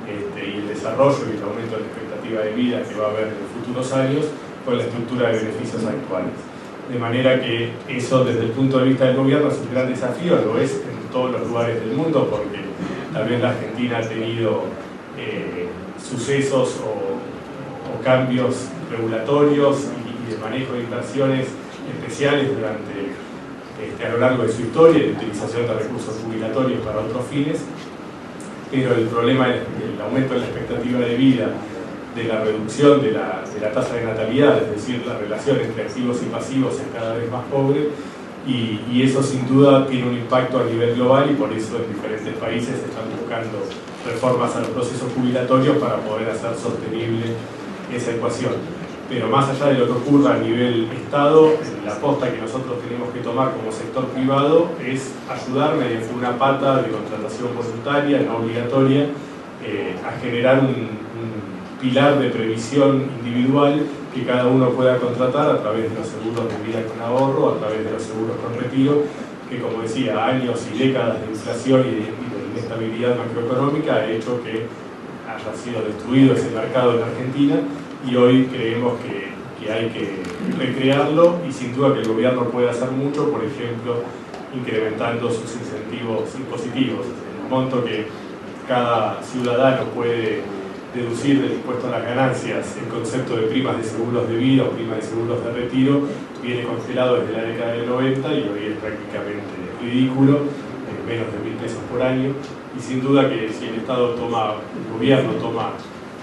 y el desarrollo y el aumento de la expectativa de vida que va a haber en los futuros años con la estructura de beneficios actuales. De manera que eso, desde el punto de vista del gobierno, es un gran desafío, lo es en todos los lugares del mundo, porque también la Argentina ha tenido sucesos o cambios regulatorios y de manejo de inversiones especiales a lo largo de su historia, de utilización de recursos jubilatorios para otros fines, pero el problema es el aumento de la expectativa de vida, de la reducción de la tasa de natalidad, es decir, la relación entre activos y pasivos es cada vez más pobre, y eso sin duda tiene un impacto a nivel global, y por eso en diferentes países están buscando reformas a los procesos jubilatorios para poder hacer sostenible esa ecuación. Pero más allá de lo que ocurra a nivel Estado, la aposta que nosotros tenemos que tomar como sector privado es ayudar mediante una pata de contratación voluntaria, no obligatoria, a generar un pilar de previsión individual que cada uno pueda contratar a través de los seguros de vida con ahorro, a través de los seguros con retiro, que, como decía, años y décadas de inflación y de inestabilidad macroeconómica ha hecho que haya sido destruido ese mercado en Argentina, y hoy creemos que hay que recrearlo, y sin duda que el gobierno puede hacer mucho, por ejemplo, incrementando sus incentivos impositivos. El monto que cada ciudadano puede deducir del impuesto a las ganancias, el concepto de primas de seguros de vida o primas de seguros de retiro, viene congelado desde la década del 90 y hoy es prácticamente ridículo, menos de 1.000 pesos por año, y sin duda que si el Estado el gobierno toma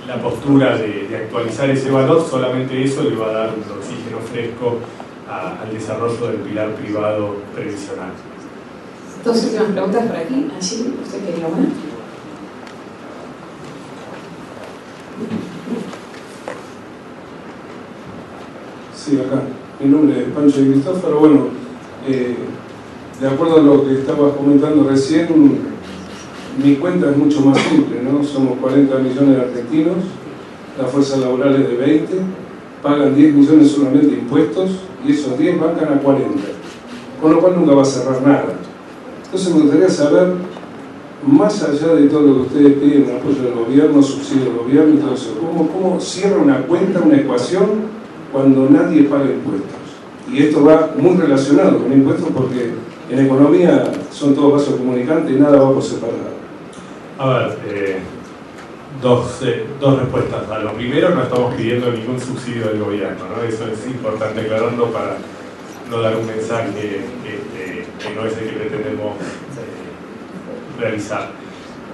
la postura de actualizar ese valor, solamente eso le va a dar un oxígeno fresco al desarrollo del pilar privado previsional. Dos últimas preguntas por aquí. Allí, ¿usted quería una? Sí, acá. Mi nombre es Pancho de Cristófaro. Bueno, de acuerdo a lo que estabas comentando recién, mi cuenta es mucho más simple, ¿no? Somos 40 millones de argentinos, la fuerza laboral es de 20, pagan 10 millones solamente de impuestos y esos 10 bancan a 40, con lo cual nunca va a cerrar nada. Entonces me gustaría saber, más allá de todo lo que ustedes piden, apoyo del gobierno, subsidio del gobierno y todo eso, ¿cómo cierra una cuenta, una ecuación, cuando nadie paga impuestos? Y esto va muy relacionado con impuestos porque en economía son todos vasos comunicantes y nada va por separado. A ver, dos respuestas. A lo primero, no estamos pidiendo ningún subsidio del gobierno, ¿no? Eso es importante aclararlo para no dar un mensaje que no es el que pretendemos realizar.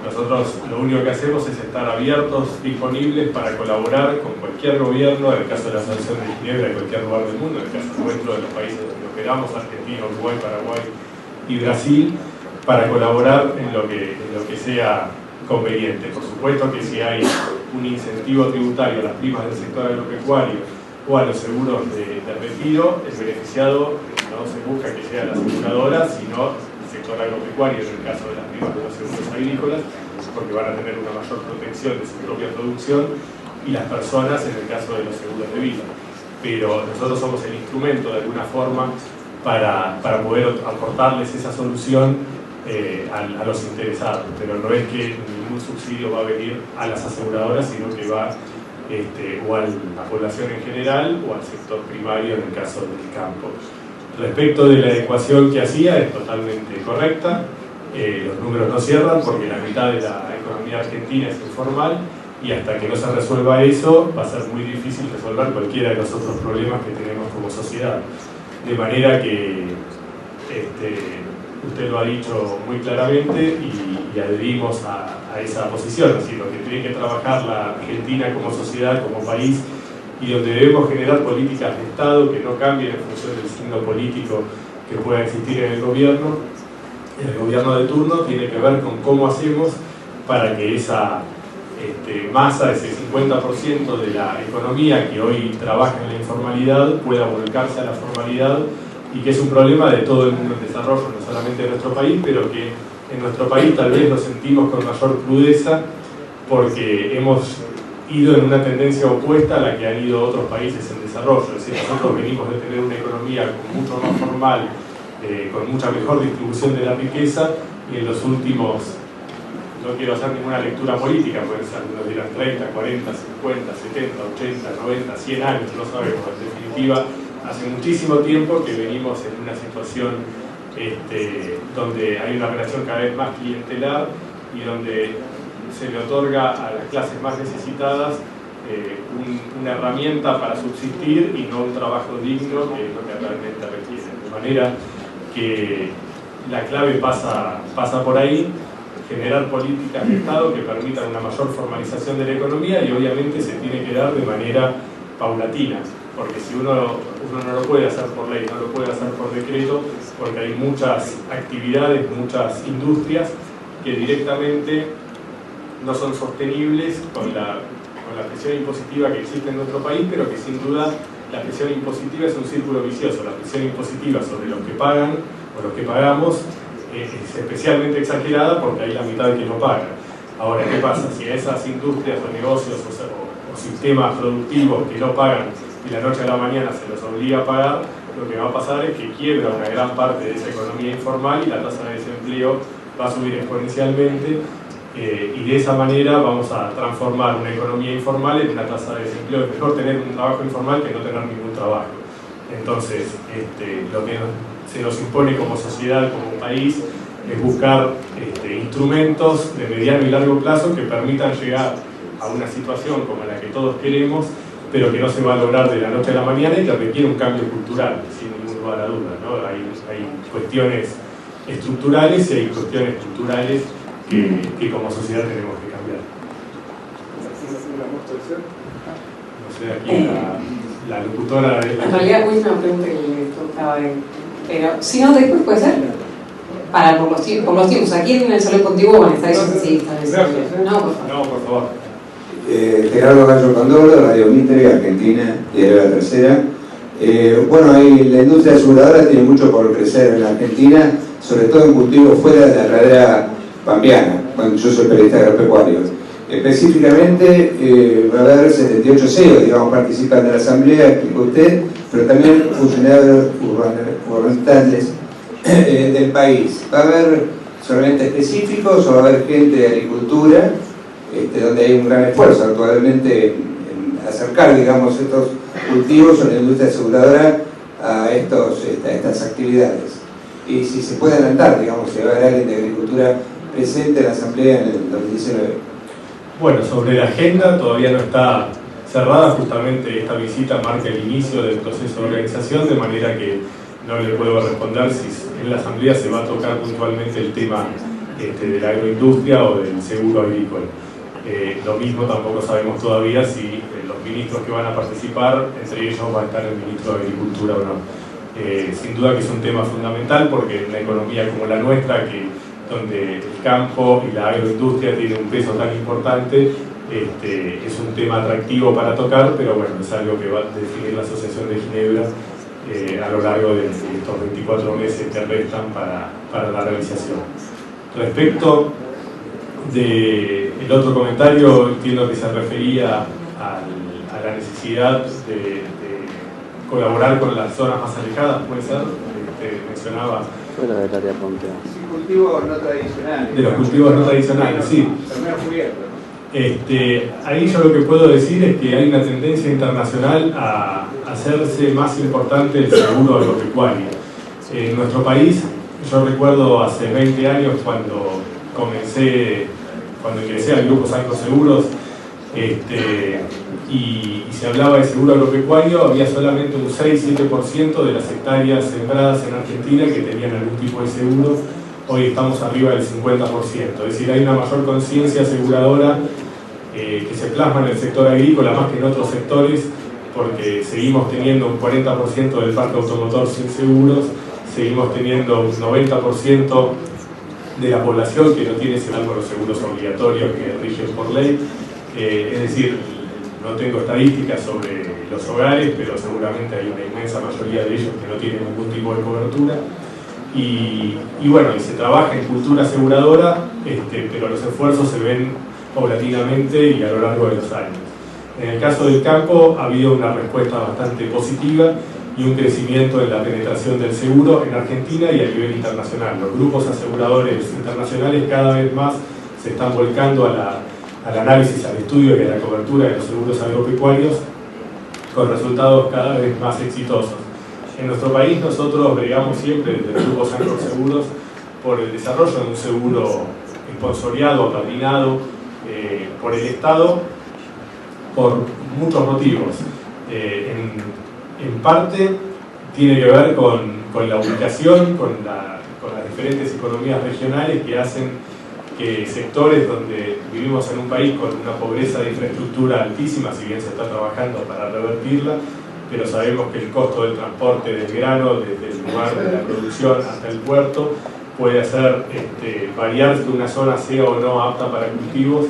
Nosotros lo único que hacemos es estar abiertos, disponibles para colaborar con cualquier gobierno, en el caso de la Asociación de Ginebra, de cualquier lugar del mundo, en el caso nuestro, de los países donde operamos, Argentina, Uruguay, Paraguay y Brasil, para colaborar en lo que sea conveniente. Por supuesto que si hay un incentivo tributario a las primas del sector agropecuario o a los seguros de retiro, el beneficiado no se busca que sea la aseguradora, sino el sector agropecuario en el caso de las primas de los seguros agrícolas, porque van a tener una mayor protección de su propia producción, y las personas en el caso de los seguros de vida. Pero nosotros somos el instrumento de alguna forma para poder aportarles esa solución a los interesados, pero no es que ningún subsidio va a venir a las aseguradoras, sino que va o a la población en general o al sector primario en el caso del campo. Respecto de la ecuación que hacía, es totalmente correcta. Los números no cierran porque la mitad de la economía argentina es informal, y hasta que no se resuelva eso va a ser muy difícil resolver cualquiera de los otros problemas que tenemos como sociedad. De manera que usted lo ha dicho muy claramente y adherimos a esa posición. Así, lo que tiene que trabajar la Argentina como sociedad, como país, y donde debemos generar políticas de Estado que no cambien en función del signo político que pueda existir en el gobierno de turno, tiene que ver con cómo hacemos para que esa masa, ese 50% de la economía que hoy trabaja en la informalidad, pueda volcarse a la formalidad, y que es un problema de todo el mundo en desarrollo, no solamente de nuestro país, pero que en nuestro país tal vez lo sentimos con mayor crudeza porque hemos ido en una tendencia opuesta a la que han ido otros países en desarrollo. Es decir, nosotros venimos de tener una economía mucho más formal, con mucha mejor distribución de la riqueza, y en los últimos, no quiero hacer ninguna lectura política, pueden ser, algunos dirán 30, 40, 50, 70, 80, 90, 100 años, no sabemos, en definitiva, hace muchísimo tiempo que venimos en una situación donde hay una relación cada vez más clientelar y donde se le otorga a las clases más necesitadas una herramienta para subsistir y no un trabajo digno, que es lo que realmente requieren. De manera que la clave pasa por ahí, generar políticas de Estado que permitan una mayor formalización de la economía, y obviamente se tiene que dar de manera paulatina, porque si uno no lo puede hacer por ley, no lo puede hacer por decreto, porque hay muchas actividades, muchas industrias que directamente no son sostenibles con la presión impositiva que existe en nuestro país, pero que sin duda la presión impositiva es un círculo vicioso. La presión impositiva sobre los que pagan o los que pagamos es especialmente exagerada porque hay la mitad de que no paga. Ahora, ¿qué pasa? Si a esas industrias o negocios o sistemas productivos que no pagan y la noche a la mañana se los obliga a pagar, lo que va a pasar es que quiebra una gran parte de esa economía informal y la tasa de desempleo va a subir exponencialmente, y de esa manera vamos a transformar una economía informal en una tasa de desempleo. Es mejor tener un trabajo informal que no tener ningún trabajo. Entonces, lo que se nos impone como sociedad, como país, es buscar instrumentos de mediano y largo plazo que permitan llegar a una situación como la que todos queremos, pero que no se va a lograr de la noche a la mañana y que requiere un cambio cultural, sin ningún lugar a duda, ¿no? Hay cuestiones estructurales y hay cuestiones culturales que como sociedad tenemos que cambiar. No sé, aquí la locutora... En realidad, última pregunta que esto estaba bien. Pero si no, después puede ser. Por los tiempos. Aquí en el Salón Contiguo van a estar ellos así. No, por favor. No, por favor. Gerardo Gallo Condoro, Radio Mitre, Argentina, Diario La Tercera. Bueno, la industria aseguradora tiene mucho por crecer en la Argentina, sobre todo en cultivos fuera de la pradera pampeana, cuando yo soy periodista agropecuario. Específicamente va a haber 78 CEOs, digamos, participan de la asamblea, explicó usted, pero también funcionarios gubernamentales del país. ¿Va a haber solamente específicos o va a haber gente de agricultura, donde hay un gran esfuerzo actualmente en acercar, digamos, estos cultivos o la industria aseguradora a estas actividades? Y si se puede adelantar, digamos, si va a haber alguien de agricultura presente en la asamblea en el 2019. Bueno, sobre la agenda todavía no está cerrada, justamente esta visita marca el inicio del proceso de organización, de manera que no le puedo responder si en la asamblea se va a tocar puntualmente el tema de la agroindustria o del seguro agrícola. Lo mismo tampoco sabemos todavía si los ministros que van a participar, entre ellos va a estar el ministro de Agricultura o no. Sin duda que es un tema fundamental porque en una economía como la nuestra, donde el campo y la agroindustria tienen un peso tan importante, es un tema atractivo para tocar, pero bueno, es algo que va a definir la Asociación de Ginebra a lo largo de estos 24 meses que restan para la realización. Respecto del otro comentario, entiendo que se refería a la necesidad de colaborar con las zonas más alejadas, puede ser, mencionaba. Fuera del área pampeana. Cultivos no tradicionales. De los cultivos no tradicionales, sí. Ahí yo lo que puedo decir es que hay una tendencia internacional a hacerse más importante el seguro agropecuario. En nuestro país, yo recuerdo hace 20 años cuando ingresé al grupo Sanco Seguros, y se hablaba de seguro agropecuario, había solamente un 6-7% de las hectáreas sembradas en Argentina que tenían algún tipo de seguro. Hoy estamos arriba del 50%, es decir, hay una mayor conciencia aseguradora que se plasma en el sector agrícola más que en otros sectores, porque seguimos teniendo un 40% del parque automotor sin seguros, seguimos teniendo un 90% de la población que no tiene, salvo los seguros obligatorios que rigen por ley. Es decir, no tengo estadísticas sobre los hogares, pero seguramente hay una inmensa mayoría de ellos que no tienen ningún tipo de cobertura. Y bueno, y se trabaja en cultura aseguradora, pero los esfuerzos se ven paulatinamente y a lo largo de los años. En el caso del campo ha habido una respuesta bastante positiva y un crecimiento en la penetración del seguro en Argentina y a nivel internacional. Los grupos aseguradores internacionales cada vez más se están volcando al análisis, al estudio y a la cobertura de los seguros agropecuarios con resultados cada vez más exitosos. En nuestro país nosotros bregamos siempre desde el Grupo Sancor Seguros por el desarrollo de un seguro sponsoreado, apadrinado por el Estado por muchos motivos. En parte tiene que ver con la ubicación, con las diferentes economías regionales que hacen que sectores donde vivimos en un país con una pobreza de infraestructura altísima, si bien se está trabajando para revertirla, pero sabemos que el costo del transporte del grano desde el lugar de la producción hasta el puerto puede hacer variar que una zona sea o no apta para cultivos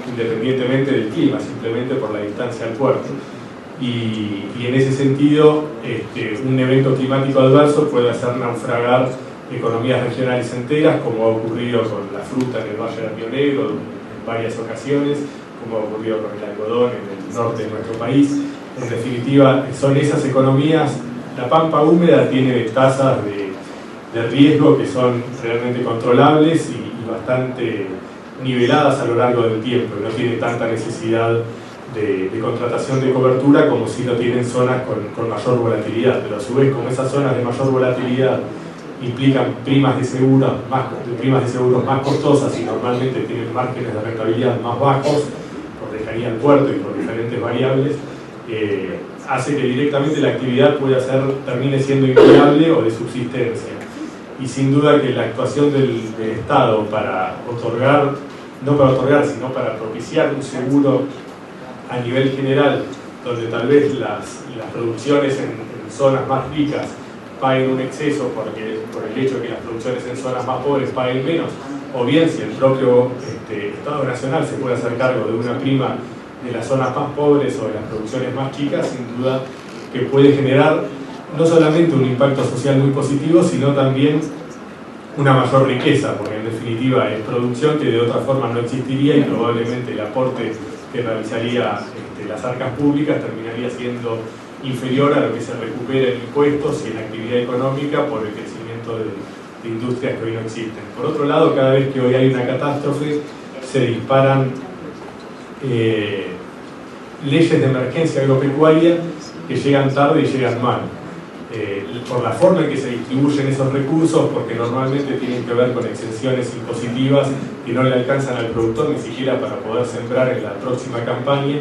independientemente del clima, simplemente por la distancia al puerto. Y en ese sentido, un evento climático adverso puede hacer naufragar economías regionales enteras, como ha ocurrido con la fruta en el Valle del Río Negro en varias ocasiones, como ha ocurrido con el algodón en el norte de nuestro país. En definitiva, son esas economías. La pampa húmeda tiene tasas de riesgo que son realmente controlables y bastante niveladas a lo largo del tiempo, y no tiene tanta necesidad de contratación de cobertura como si lo tienen zonas con mayor volatilidad. Pero a su vez, como esas zonas de mayor volatilidad implican primas de seguros más costosas y normalmente tienen márgenes de rentabilidad más bajos por lejanía al puerto y por diferentes variables, hace que directamente la actividad termine siendo inviable o de subsistencia. Y sin duda que la actuación del Estado para otorgar, no para otorgar, sino para propiciar un seguro a nivel general, donde tal vez las producciones en zonas más ricas paguen un exceso por el hecho de que las producciones en zonas más pobres paguen menos, o bien si el propio Estado Nacional se puede hacer cargo de una prima de las zonas más pobres o de las producciones más chicas, sin duda que puede generar no solamente un impacto social muy positivo, sino también una mayor riqueza, porque en definitiva es producción que de otra forma no existiría y probablemente el aporte que realizaría las arcas públicas terminaría siendo inferior a lo que se recupera en impuestos y en actividad económica por el crecimiento de industrias que hoy no existen. Por otro lado, cada vez que hoy hay una catástrofe, se disparan leyes de emergencia agropecuaria que llegan tarde y llegan mal. Por la forma en que se distribuyen esos recursos, porque normalmente tienen que ver con exenciones impositivas que no le alcanzan al productor ni siquiera para poder sembrar en la próxima campaña,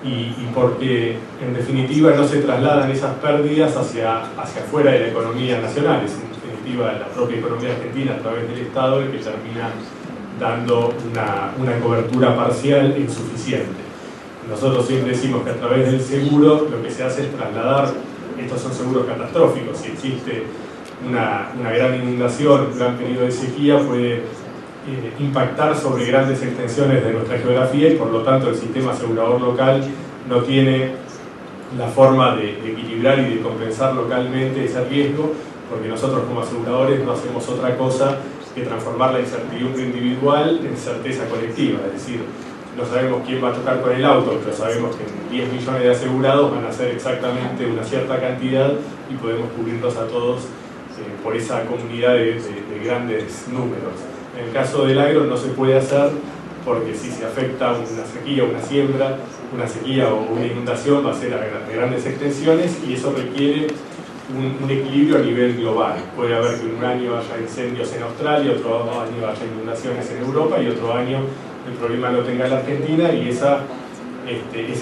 y porque en definitiva no se trasladan esas pérdidas hacia afuera de la economía nacional. Es en definitiva la propia economía argentina a través del Estado el que termina dando una cobertura parcial e insuficiente. Nosotros siempre decimos que a través del seguro lo que se hace es trasladar. Estos son seguros catastróficos. Si existe una gran inundación, un gran periodo de sequía, puede impactar sobre grandes extensiones de nuestra geografía y por lo tanto el sistema asegurador local no tiene la forma de equilibrar y de compensar localmente ese riesgo, porque nosotros como aseguradores no hacemos otra cosa que transformar la incertidumbre individual en certeza colectiva. Es decir, no sabemos quién va a chocar con el auto, pero sabemos que 10 millones de asegurados van a ser exactamente una cierta cantidad y podemos cubrirlos a todos por esa comunidad de grandes números. En el caso del agro no se puede hacer porque si se afecta una sequía, una siembra, una sequía o una inundación va a ser de grandes extensiones y eso requiere un equilibrio a nivel global. Puede haber que un año haya incendios en Australia, otro año haya inundaciones en Europa y otro año el problema lo tenga la Argentina, y ese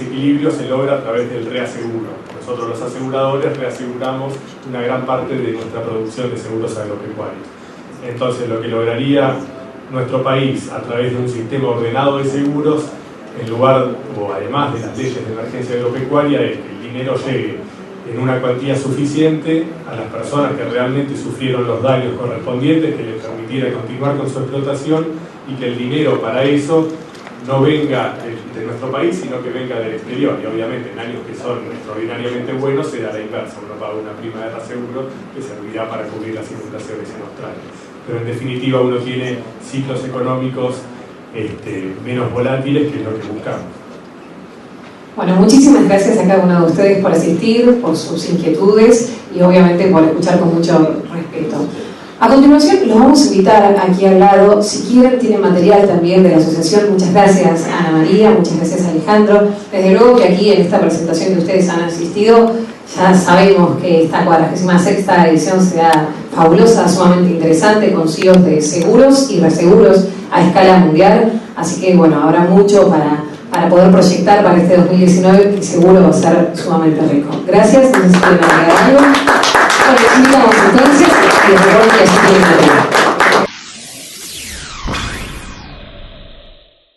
equilibrio se logra a través del reaseguro. Nosotros los aseguradores reaseguramos una gran parte de nuestra producción de seguros agropecuarios. Entonces lo que lograría nuestro país a través de un sistema ordenado de seguros, en lugar o además de las leyes de emergencia agropecuaria, es que el dinero llegue en una cuantía suficiente a las personas que realmente sufrieron los daños correspondientes, que les permitiera continuar con su explotación, y que el dinero para eso no venga de nuestro país, sino que venga del exterior. Y obviamente en años que son extraordinariamente buenos se da la inversa, uno paga una prima de reaseguro que servirá para cubrir las inundaciones en Australia. Pero en definitiva uno tiene ciclos económicos menos volátiles, que es lo que buscamos. Bueno, muchísimas gracias a cada uno de ustedes por asistir, por sus inquietudes y obviamente por escuchar con mucho respeto. A continuación los vamos a invitar aquí al lado, si quieren tienen material también de la asociación. Muchas gracias Ana María, muchas gracias Alejandro. Desde luego que aquí en esta presentación que ustedes han asistido, ya sabemos que esta 46ª edición será fabulosa, sumamente interesante, con CEOs de seguros y reaseguros a escala mundial, así que bueno, habrá mucho para poder proyectar para este 2019 y seguro va a ser sumamente rico. Gracias, no sé si quieren agregar algo. Bueno, les invitamos entonces y les recuerdo que así tienen que